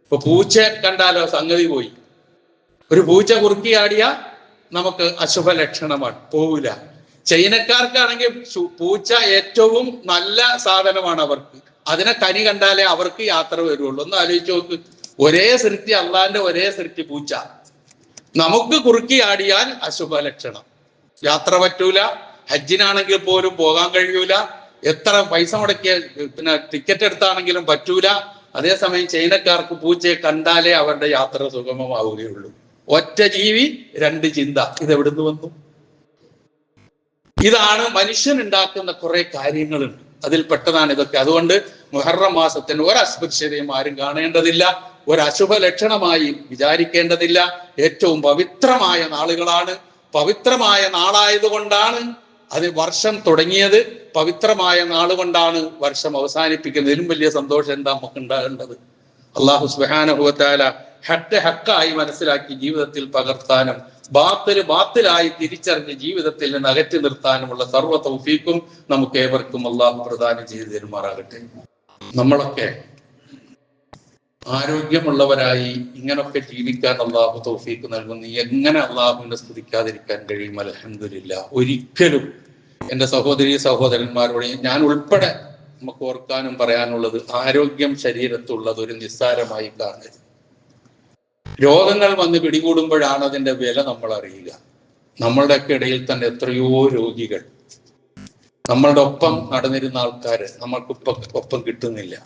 ഇപ്പൊ പൂച്ച കണ്ടാലോ സംഗതി പോയി. ഒരു പൂച്ച കുറുക്കിയാടിയ നമുക്ക് അശുഭ ലക്ഷണമാണ്, പോവില്ല. ചൈനക്കാർക്കാണെങ്കിൽ പൂച്ച ഏറ്റവും നല്ല സാധനമാണ് അവർക്ക്. അതിനെ കനി കണ്ടാലേ അവർക്ക് യാത്ര വരുള്ളൂ. ഒന്ന് ആലോചിച്ച് നോക്ക്, ഒരേ സൃഷ്ടി, അള്ളാന്റെ ഒരേ സൃഷ്ടി പൂച്ച. നമുക്ക് കുറുക്കിയാടിയാൽ അശുഭ ലക്ഷണം, യാത്ര പറ്റൂല. ഹജ്ജിനാണെങ്കിൽ പോലും പോകാൻ കഴിയൂല. എത്ര പൈസ മുടക്കിയ പിന്നെ ടിക്കറ്റ് എടുത്താണെങ്കിലും പറ്റൂല. അതേസമയം ചൈനക്കാർക്ക് പൂച്ചയെ കണ്ടാലേ അവരുടെ യാത്ര സുഗമമാവുകയുള്ളൂ. ഒറ്റ ജീവി, രണ്ട് ചിന്ത. ഇതെവിടുന്ന് വന്നു? ഇതാണ് മനുഷ്യൻ ഉണ്ടാക്കുന്ന കുറെ കാര്യങ്ങളുണ്ട്, അതിൽ പെട്ടതാണ് ഇതൊക്കെ. അതുകൊണ്ട് മുഹറം മാസത്തിന് ഒരസ്പൃശ്യതയും ആരും കാണേണ്ടതില്ല, ഒരശുഭ ലക്ഷണമായി വിചാരിക്കേണ്ടതില്ല. ഏറ്റവും പവിത്രമായ നാളുകളാണ്. പവിത്രമായ നാളായതുകൊണ്ടാണ് അത് വർഷം തുടങ്ങിയത്, പവിത്രമായ നാളുകൊണ്ടാണ് വർഷം അവസാനിപ്പിക്കുന്നത്. ഇതിലും വലിയ സന്തോഷം എന്താ നമുക്ക് ഉണ്ടാകേണ്ടത്? അള്ളാഹു സുബ്ഹാനഹു വ തആല ഹക്കായി മനസ്സിലാക്കി ജീവിതത്തിൽ പകർത്താനും ബാത്തിലായി തിരിച്ചറിഞ്ഞ് ജീവിതത്തിൽ നിന്ന് അകറ്റി നിർത്താനുമുള്ള സർവ്വ തൗഫീഖും നമുക്ക് ഏവർക്കും അള്ളാഹു പ്രദാനം ചെയ്തു തരുമാറാകട്ടെ. നമ്മളൊക്കെ ആരോഗ്യമുള്ളവരായി ഇങ്ങനൊക്കെ ജീവിക്കാൻ അള്ളാഹു തൗഫീഖ് നൽകുന്നു. എങ്ങനെ അള്ളാഹുവിനെ സ്തുതിക്കാതിരിക്കാൻ കഴിയും? അൽഹംദുലില്ലാ. ഒരിക്കലും എൻ്റെ സഹോദരീ സഹോദരന്മാരോട് ഞാൻ ഉൾപ്പെടെ നമുക്ക് ഓർക്കാനും പറയാനുള്ളത്, ആരോഗ്യം ശരീരത്തുള്ളത് ഒരു നിസ്സാരമായി കാണരുത്. രോഗങ്ങൾ വന്ന് പിടികൂടുമ്പോഴാണ് അതിന്റെ വില നമ്മൾ അറിയുക. നമ്മളുടെയൊക്കെ ഇടയിൽ തന്നെ എത്രയോ രോഗികൾ, നമ്മളുടെ ഒപ്പം നടന്നിരുന്ന ആൾക്കാർ ഒപ്പം കിട്ടുന്നില്ല.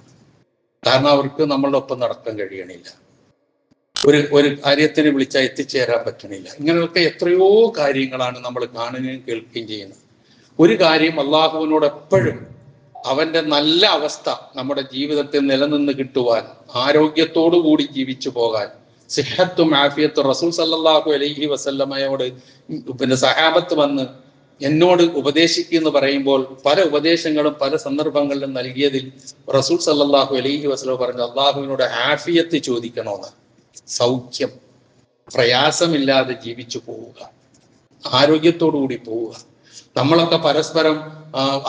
കാരണം അവർക്ക് നമ്മളുടെ ഒപ്പം നടക്കാൻ കഴിയണില്ല, ഒരു കാര്യത്തിന് വിളിച്ചാൽ എത്തിച്ചേരാൻ പറ്റണില്ല. ഇങ്ങനെയൊക്കെ എത്രയോ കാര്യങ്ങളാണ് നമ്മൾ കാണുകയും കേൾക്കുകയും ചെയ്യുന്നത്. ഒരു കാര്യം, അള്ളാഹുവിനോട് എപ്പോഴും അവന്റെ നല്ല അവസ്ഥ നമ്മുടെ ജീവിതത്തിൽ നിലനിന്ന് കിട്ടുവാൻ, ആരോഗ്യത്തോടു കൂടി ജീവിച്ചു പോകാൻ, സിഹത്തും ആഫിയത്തും. റസൂൽ സല്ലല്ലാഹു അലൈഹി വസല്ലമയോട് പിന്നെ സഹാബത്ത് വന്ന് എന്നോട് ഉപദേശിക്കുന്നു പറയുമ്പോൾ പല ഉപദേശങ്ങളും പല സന്ദർഭങ്ങളിലും നൽകിയതിൽ റസൂൽ സല്ലല്ലാഹു അലൈഹി വസല്ലം പറഞ്ഞു, അള്ളാഹുവിനോട് ആഫിയത്ത് ചോദിക്കണമെന്ന്. സൗഖ്യം, പ്രയാസമില്ലാതെ ജീവിച്ചു പോവുക, ആരോഗ്യത്തോടു കൂടി പോവുക. നമ്മളൊക്കെ പരസ്പരം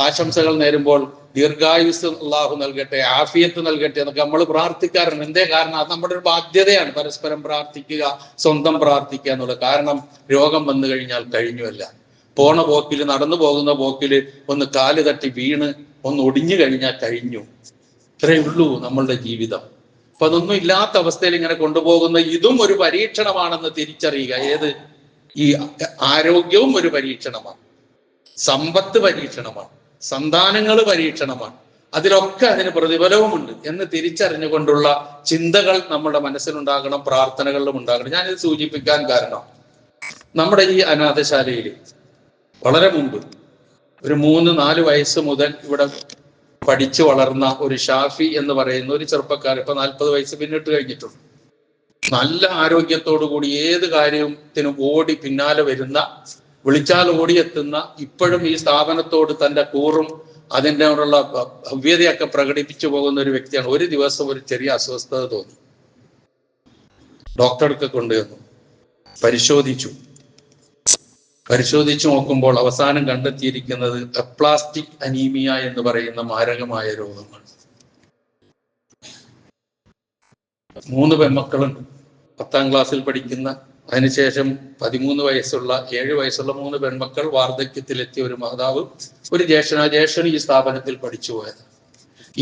ആശംസകൾ നേരുമ്പോൾ ദീർഘായുസ് അള്ളാഹു നൽകട്ടെ, ആഫിയത്ത് നൽകട്ടെ എന്നൊക്കെ നമ്മൾ പ്രാർത്ഥിക്കാറുണ്ട്. എന്തേ കാരണം? അത് നമ്മുടെ ഒരു ബാധ്യതയാണ്, പരസ്പരം പ്രാർത്ഥിക്കുക, സ്വന്തം പ്രാർത്ഥിക്കുക എന്നുള്ളത്. കാരണം രോഗം വന്നു കഴിഞ്ഞാൽ കഴിഞ്ഞുമല്ല. പോണ പോക്കിൽ, നടന്നു പോകുന്ന പോക്കിൽ ഒന്ന് കാല് തട്ടി വീണ് ഒന്ന് ഒടിഞ്ഞു കഴിഞ്ഞാൽ കഴിഞ്ഞു. ഇത്രയേ ഉള്ളൂ നമ്മളുടെ ജീവിതം. അപ്പൊ അതൊന്നും ഇല്ലാത്ത അവസ്ഥയിൽ ഇങ്ങനെ കൊണ്ടുപോകുന്ന ഇതും ഒരു പരീക്ഷണമാണെന്ന് തിരിച്ചറിയുക. ഏത്? ഈ ആരോഗ്യവും ഒരു പരീക്ഷണമാണ്, സമ്പത്ത് പരീക്ഷണമാണ്, സന്താനങ്ങൾ പരീക്ഷണമാണ്. അതിലൊക്കെ അതിന് പ്രതിഫലവുമുണ്ട് എന്ന് തിരിച്ചറിഞ്ഞുകൊണ്ടുള്ള ചിന്തകൾ നമ്മുടെ മനസ്സിലുണ്ടാകണം, പ്രാർത്ഥനകളിലും ഉണ്ടാകണം. ഞാനിത് സൂചിപ്പിക്കാൻ കാരണം, നമ്മുടെ ഈ അനാഥശാലയിൽ വളരെ മുമ്പ് ഒരു 3-4 വയസ്സ് മുതൽ ഇവിടെ പഠിച്ചു വളർന്ന ഒരു ഷാഫി എന്ന് പറയുന്ന ഒരു ചെറുപ്പക്കാരൻ, ഇപ്പൊ 40 വയസ്സ് പിന്നിട്ട് കഴിഞ്ഞിട്ടുണ്ട്. നല്ല ആരോഗ്യത്തോടു കൂടി ഏത് കാര്യത്തിനും ഓടി പിന്നാലെ വരുന്ന, വിളിച്ചാൽ ഓടിയെത്തുന്ന, ഇപ്പോഴും ഈ സ്ഥാപനത്തോട് തന്റെ കൂറും അതിൻ്റെ ഉള്ള ഭവ്യതയൊക്കെ പ്രകടിപ്പിച്ചു പോകുന്ന ഒരു വ്യക്തിയാണ്. ഒരു ദിവസം ഒരു ചെറിയ അസ്വസ്ഥത തോന്നി, ഡോക്ടർക്ക് കൊണ്ടുവന്നു, പരിശോധിച്ചു നോക്കുമ്പോൾ അവസാനം കണ്ടെത്തിയിരിക്കുന്നത് അപ്ലാസ്റ്റിക് അനീമിയ എന്ന് പറയുന്ന മാരകമായ രോഗമാണ്. 3 പെൺമക്കളുണ്ട്, 10ാം ക്ലാസ്സിൽ പഠിക്കുന്ന. അതിനുശേഷം 13 വയസ്സുള്ള 7 വയസ്സുള്ള 3 പെൺമക്കൾ, വാർദ്ധക്യത്തിലെത്തിയ ഒരു മാതാവ്, ഒരു ജ്യേഷ്ഠൻ ഈ സ്ഥാപനത്തിൽ പഠിച്ചു പോയത്.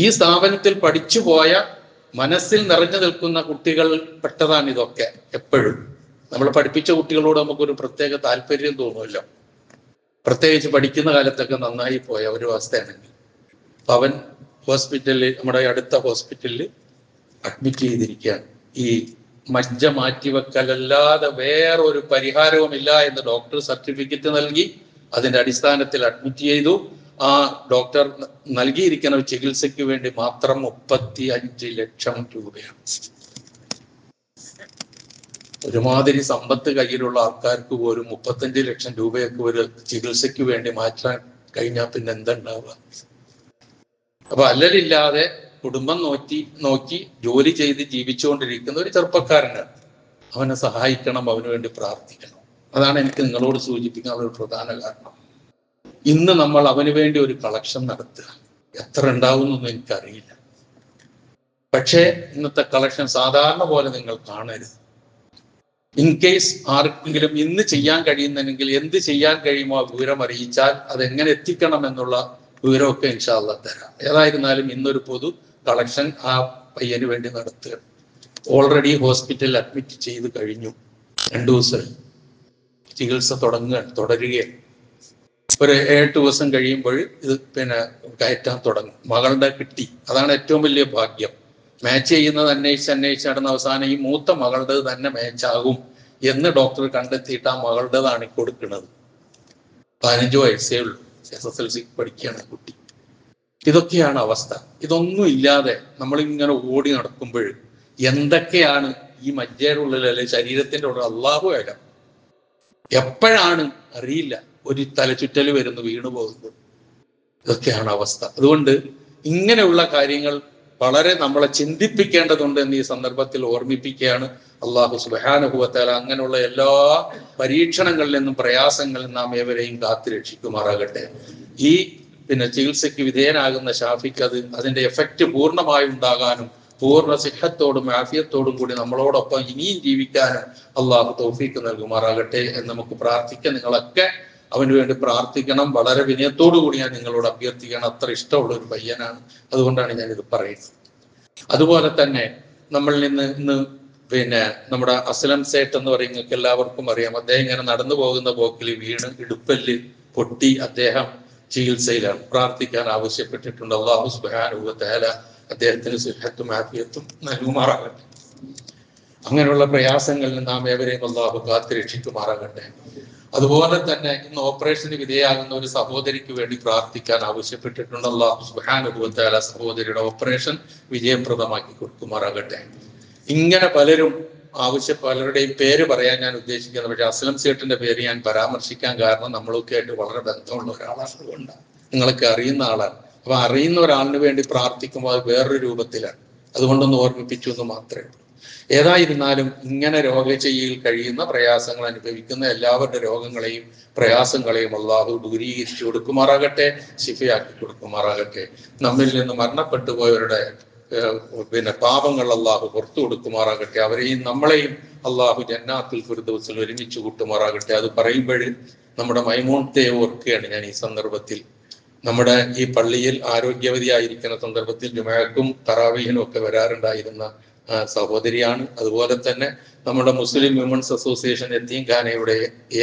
ഈ സ്ഥാപനത്തിൽ പഠിച്ചുപോയ മനസ്സിൽ നിറഞ്ഞു നിൽക്കുന്ന കുട്ടികൾ പെട്ടതാണ് ഇതൊക്കെ. എപ്പോഴും നമ്മൾ പഠിപ്പിച്ച കുട്ടികളോട് നമുക്കൊരു പ്രത്യേക താല്പര്യം തോന്നുമല്ലോ, പ്രത്യേകിച്ച് പഠിക്കുന്ന കാലത്തൊക്കെ നന്നായി പോയ ഒരു അവസ്ഥയാണെങ്കിൽ. അപ്പൊ അവൻ ഹോസ്പിറ്റലിൽ, നമ്മുടെ അടുത്ത ഹോസ്പിറ്റലിൽ അഡ്മിറ്റ് ചെയ്തിരിക്കുകയാണ്. ഈ മജ്ജ മാറ്റിവെക്കലല്ലാതെ വേറൊരു പരിഹാരവുമില്ല എന്ന് ഡോക്ടർ സർട്ടിഫിക്കറ്റ് നൽകി. അതിന്റെ അടിസ്ഥാനത്തിൽ അഡ്മിറ്റ് ചെയ്തു. ആ ഡോക്ടർ നൽകിയിരിക്കുന്ന ചികിത്സയ്ക്ക് വേണ്ടി മാത്രം 35 ലക്ഷം രൂപയാണ്. ഒരുമാതിരി സമ്പത്ത് കയ്യിലുള്ള ആൾക്കാർക്ക് പോലും 35 ലക്ഷം രൂപയൊക്കെ ഒരു ചികിത്സയ്ക്ക് വേണ്ടി മാറ്റാൻ കഴിഞ്ഞാൽ പിന്നെ എന്തുണ്ടാവുക? അപ്പൊ അല്ലലില്ലാതെ കുടുംബം നോക്കി ജോലി ചെയ്ത് ജീവിച്ചുകൊണ്ടിരിക്കുന്ന ഒരു ചെറുപ്പക്കാരനാണ്. അവനെ സഹായിക്കണം, അവന് വേണ്ടി പ്രാർത്ഥിക്കണം. അതാണ് എനിക്ക് നിങ്ങളോട് സൂചിപ്പിക്കാനുള്ള ഒരു പ്രധാന കാരണം. ഇന്ന് നമ്മൾ അവന് വേണ്ടി ഒരു കളക്ഷൻ നടത്തുക. എത്ര ഉണ്ടാവുന്നൊന്നും എനിക്കറിയില്ല. പക്ഷേ ഇന്നത്തെ കളക്ഷൻ സാധാരണ പോലെ നിങ്ങൾ കാണരുത്. ഇൻ കേസ് ആർക്കെങ്കിലും ഇന്ന് ചെയ്യാൻ കഴിയുന്നെങ്കിൽ എന്ത് ചെയ്യാൻ കഴിയുമോ ആ വിവരം അറിയിച്ചാൽ അതെങ്ങനെ എത്തിക്കണം എന്നുള്ള വിവരമൊക്കെ ഇൻഷാ അല്ലാഹ് തരാം. ഏതായിരുന്നാലും ഇന്നൊരു പൊതു കളക്ഷൻ ആ പയ്യന് വേണ്ടി നടത്തുക. ഓൾറെഡി ഹോസ്പിറ്റലിൽ അഡ്മിറ്റ് ചെയ്ത് കഴിഞ്ഞു. 2 ദിവസം ചികിത്സ തുടരുകയാണ്. ഒരു 8 ദിവസം കഴിയുമ്പോൾ ഇത് കയറ്റാൻ തുടങ്ങും. മകളുടെ കിട്ടി, അതാണ് ഏറ്റവും വലിയ ഭാഗ്യം. മാച്ച് ചെയ്യുന്നത് അന്വേഷിച്ച് നടന്ന അവസാനം ഈ മൂത്ത മകളുടെ തന്നെ മാച്ചാകും എന്ന് ഡോക്ടർ കണ്ടെത്തിയിട്ട് ആ മകളുടേതാണ് കൊടുക്കുന്നത്. 15 വയസ്സേ ഉള്ളൂ, SSLC പഠിക്കുകയാണ് കുട്ടി. ഇതൊക്കെയാണ് അവസ്ഥ. ഇതൊന്നും ഇല്ലാതെ നമ്മളിങ്ങനെ ഓടി നടക്കുമ്പോൾ എന്തൊക്കെയാണ് ഈ മജ്ജയുടെ ഉള്ളിൽ അല്ലെങ്കിൽ ശരീരത്തിന്റെ ഉള്ളിൽ അള്ളാഹു ആകാം എപ്പോഴാണ് അറിയില്ല ഒരു തലചുറ്റൽ വരുന്നു, വീണു പോകുന്നു. ഇതൊക്കെയാണ് അവസ്ഥ. അതുകൊണ്ട് ഇങ്ങനെയുള്ള കാര്യങ്ങൾ വളരെ നമ്മളെ ചിന്തിപ്പിക്കേണ്ടതുണ്ട് എന്ന് ഈ സന്ദർഭത്തിൽ ഓർമ്മിപ്പിക്കുകയാണ്. അള്ളാഹു സുബ്ഹാനഹു വ തആല അങ്ങനെയുള്ള എല്ലാ പരീക്ഷണങ്ങളിൽ നിന്നും പ്രയാസങ്ങളിൽ നാം ഏവരെയും കാത്തുരക്ഷിക്കുമാറാകട്ടെ. ഈ ചികിത്സയ്ക്ക് വിധേയനാകുന്ന ഷാഫിക്ക് അതിന്റെ എഫക്റ്റ് പൂർണ്ണമായി ഉണ്ടാകാനും പൂർണ്ണ സിഹത്തോടും ആഫിയത്തോടും കൂടി നമ്മളോടൊപ്പം ഇനിയും ജീവിക്കാനും അള്ളാഹു തൗഫീക്ക് നൽകുമാറാകട്ടെ എന്ന് നമുക്ക് പ്രാർത്ഥിക്കാം. നിങ്ങളൊക്കെ അവന് വേണ്ടി പ്രാർത്ഥിക്കണം. വളരെ വിനയത്തോടു കൂടി ഞാൻ നിങ്ങളോട് അഭ്യർത്ഥിക്കണം. അത്ര ഇഷ്ടമുള്ള ഒരു പയ്യനാണ്, അതുകൊണ്ടാണ് ഞാൻ ഇത് പറയുന്നത്. അതുപോലെ തന്നെ നമ്മളിൽ നിന്ന് ഇന്ന് നമ്മുടെ അസ്ലം സേട്ട് എന്ന് പറയുന്നത് എല്ലാവർക്കും അറിയാം. അദ്ദേഹം ഇങ്ങനെ നടന്നു പോകുന്ന പോക്കിൽ വീണ് ഇടുപ്പല്ല് പൊട്ടി അദ്ദേഹം ചികിത്സയിലാണ്. പ്രാർത്ഥിക്കാൻ ആവശ്യപ്പെട്ടിട്ടുണ്ട്. അല്ലാഹു സുബ്ഹാനഹു വ തആല അദ്ദേഹത്തിന് സിഹത്തും ആഫിയത്തും നൽകുമാറാകട്ടെ. അങ്ങനെയുള്ള പ്രയാസങ്ങളിൽ നാം ഏവരെയും അല്ലാഹു കാത്തുരക്ഷിക്കുമാറാകട്ടെ. അതുപോലെ തന്നെ ഇന്ന് ഓപ്പറേഷന് വിധേയാകുന്ന ഒരു സഹോദരിക്ക് വേണ്ടി പ്രാർത്ഥിക്കാൻ ആവശ്യപ്പെട്ടിട്ടുണ്ട്. അല്ലാഹു സുബ്ഹാനഹു വ തആല സഹോദരിയുടെ ഓപ്പറേഷൻ വിജയപ്രദമാക്കി കൊടുക്കുമാറാകട്ടെ. ഇങ്ങനെ പലരുടെയും പേര് പറയാൻ ഞാൻ ഉദ്ദേശിക്കുന്നത്, പക്ഷെ അസ്ലം സേട്ടിന്റെ പേര് ഞാൻ പരാമർശിക്കാൻ കാരണം നമ്മളൊക്കെ ആയിട്ട് വളരെ ബന്ധമുള്ള ഒരാളാണ്. അതുകൊണ്ടാണ്, നിങ്ങളൊക്കെ അറിയുന്ന ആളാണ്. അപ്പൊ അറിയുന്ന ഒരാളിന് വേണ്ടി പ്രാർത്ഥിക്കുമ്പോൾ അത് വേറൊരു രൂപത്തിലാണ്. അതുകൊണ്ടൊന്ന് ഓർമ്മിപ്പിച്ചു എന്ന് മാത്രമേ ഉള്ളൂ. ഏതായിരുന്നാലും ഇങ്ങനെ രോഗചെയ്യയിൽ കഴിയുന്ന പ്രയാസങ്ങൾ അനുഭവിക്കുന്ന എല്ലാവരുടെ രോഗങ്ങളെയും പ്രയാസങ്ങളെയും അള്ളാഹു ദൂരീകരിച്ചു കൊടുക്കുമാറാകട്ടെ, ശിഫയാക്കി കൊടുക്കുമാറാകട്ടെ. നമ്മിൽ നിന്ന് മരണപ്പെട്ടു പോയവരുടെ പാപങ്ങൾ അള്ളാഹു പുറത്തു കൊടുക്കുമാറാകട്ടെ. അവരെയും നമ്മളെയും അള്ളാഹു ജന്നാത്തുൽ ഫിർദൗസിൽ ഒരുമിച്ച് കൂട്ടുമാറാകട്ടെ. അത് പറയുമ്പോൾ നമ്മുടെ മൈമൂനത്തെ ഓർക്കുകയാണ് ഞാൻ ഈ സന്ദർഭത്തിൽ. നമ്മുടെ ഈ പള്ളിയിൽ ആരോഗ്യവതിയായിരിക്കുന്ന സന്ദർഭത്തിൽ ജുമഅക്കും തറാവീഹിനും ഒക്കെ വരാറുണ്ടായിരുന്ന സഹോദരിയാണ്. അതുപോലെ തന്നെ നമ്മുടെ മുസ്ലിം വിമൻസ് അസോസിയേഷൻ യതീംഖാനയുടെ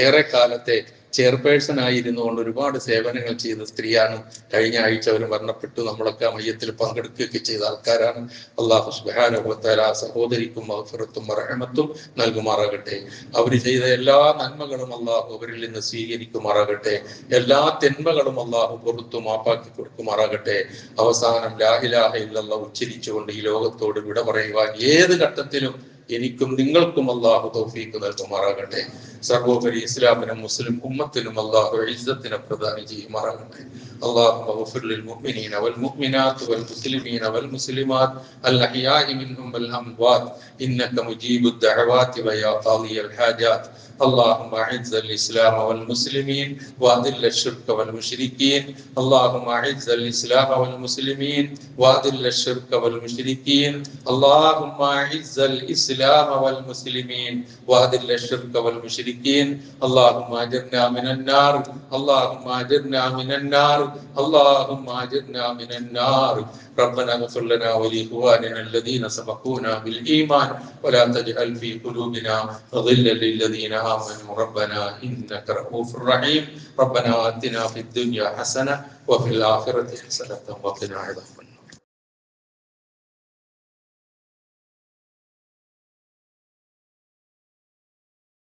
ഏറെ കാലത്തെ ചെയർപേഴ്സൺ ആയിരുന്നു കൊണ്ട് ഒരുപാട് സേവനങ്ങൾ ചെയ്ത സ്ത്രീയാണ്. കഴിഞ്ഞ ആഴ്ച അവർ മരണപ്പെട്ടു. നമ്മളൊക്കെ മയ്യത്തിൽ പങ്കെടുക്കുകയൊക്കെ ചെയ്ത ആൾക്കാരാണ്. അല്ലാഹു സുബ്ഹാനഹു വ തആല സഹോദരിക്കും മഗ്ഫിറത്തും റഹ്മത്തും നൽകുമാറാകട്ടെ. അവർ ചെയ്ത എല്ലാ നന്മകളും അല്ലാഹു അവരിൽ നിന്ന് സ്വീകരിക്കുമാറാകട്ടെ. എല്ലാ തിന്മകളും അല്ലാഹു പുറത്തു മാപ്പാക്കി കൊടുക്കുമാറാകട്ടെ. അവസാനം ലാ ഇലാഹ ഇല്ലല്ലാഹ് ഉച്ചരിച്ചുകൊണ്ട് ഈ ലോകത്തോട് വിട പറയുവാൻ ഏത് ഘട്ടത്തിലും എനിക്കും നിങ്ങൾക്കും അല്ലാഹു തൗഫീഖ് നൽകുമാറാകട്ടെ. സർവോപരി ഇസ്ലാമിനും മുസ്ലിം ഉമ്മത്തിനും അല്ലാഹു ഇസ്സത്തിനെ പ്രദാനം ചെയ്യുമാറാകട്ടെ. അല്ലാഹുമ്മ ഗഫിർ ലിൽ മുഅ്മിനീന വൽ മുഅ്മിനാത്ത് വൽ മുസ്ലിമീന വൽ മുസ്ലിമാത്ത് അൽ അഹ്യാഇ മിൻഹും വൽ അംവാത്ത് ഇന്നക മുജീബുദ് ദഅവാതി വയാ ഖാദിയൽ ഹാജാത്ത്. اللهم اعز الاسلام والمسلمين واذل الشرك والمشركين. اللهم اعز الاسلام والمسلمين واذل الشرك والمشركين. اللهم اعز الاسلام والمسلمين واذل الشرك والمشركين. اللهم اجرنا من النار. اللهم اجرنا من النار. اللهم اجرنا من النار. ربنا اغفر لنا ولاخواننا الذين سبقونا بالايمان ولا تجعل في قلوبنا غلا للذين آمنوا ربنا إنك رؤوف رحيم. ربنا آتنا في الدنيا حسنة وفي الآخرة حسنة وقنا عذاب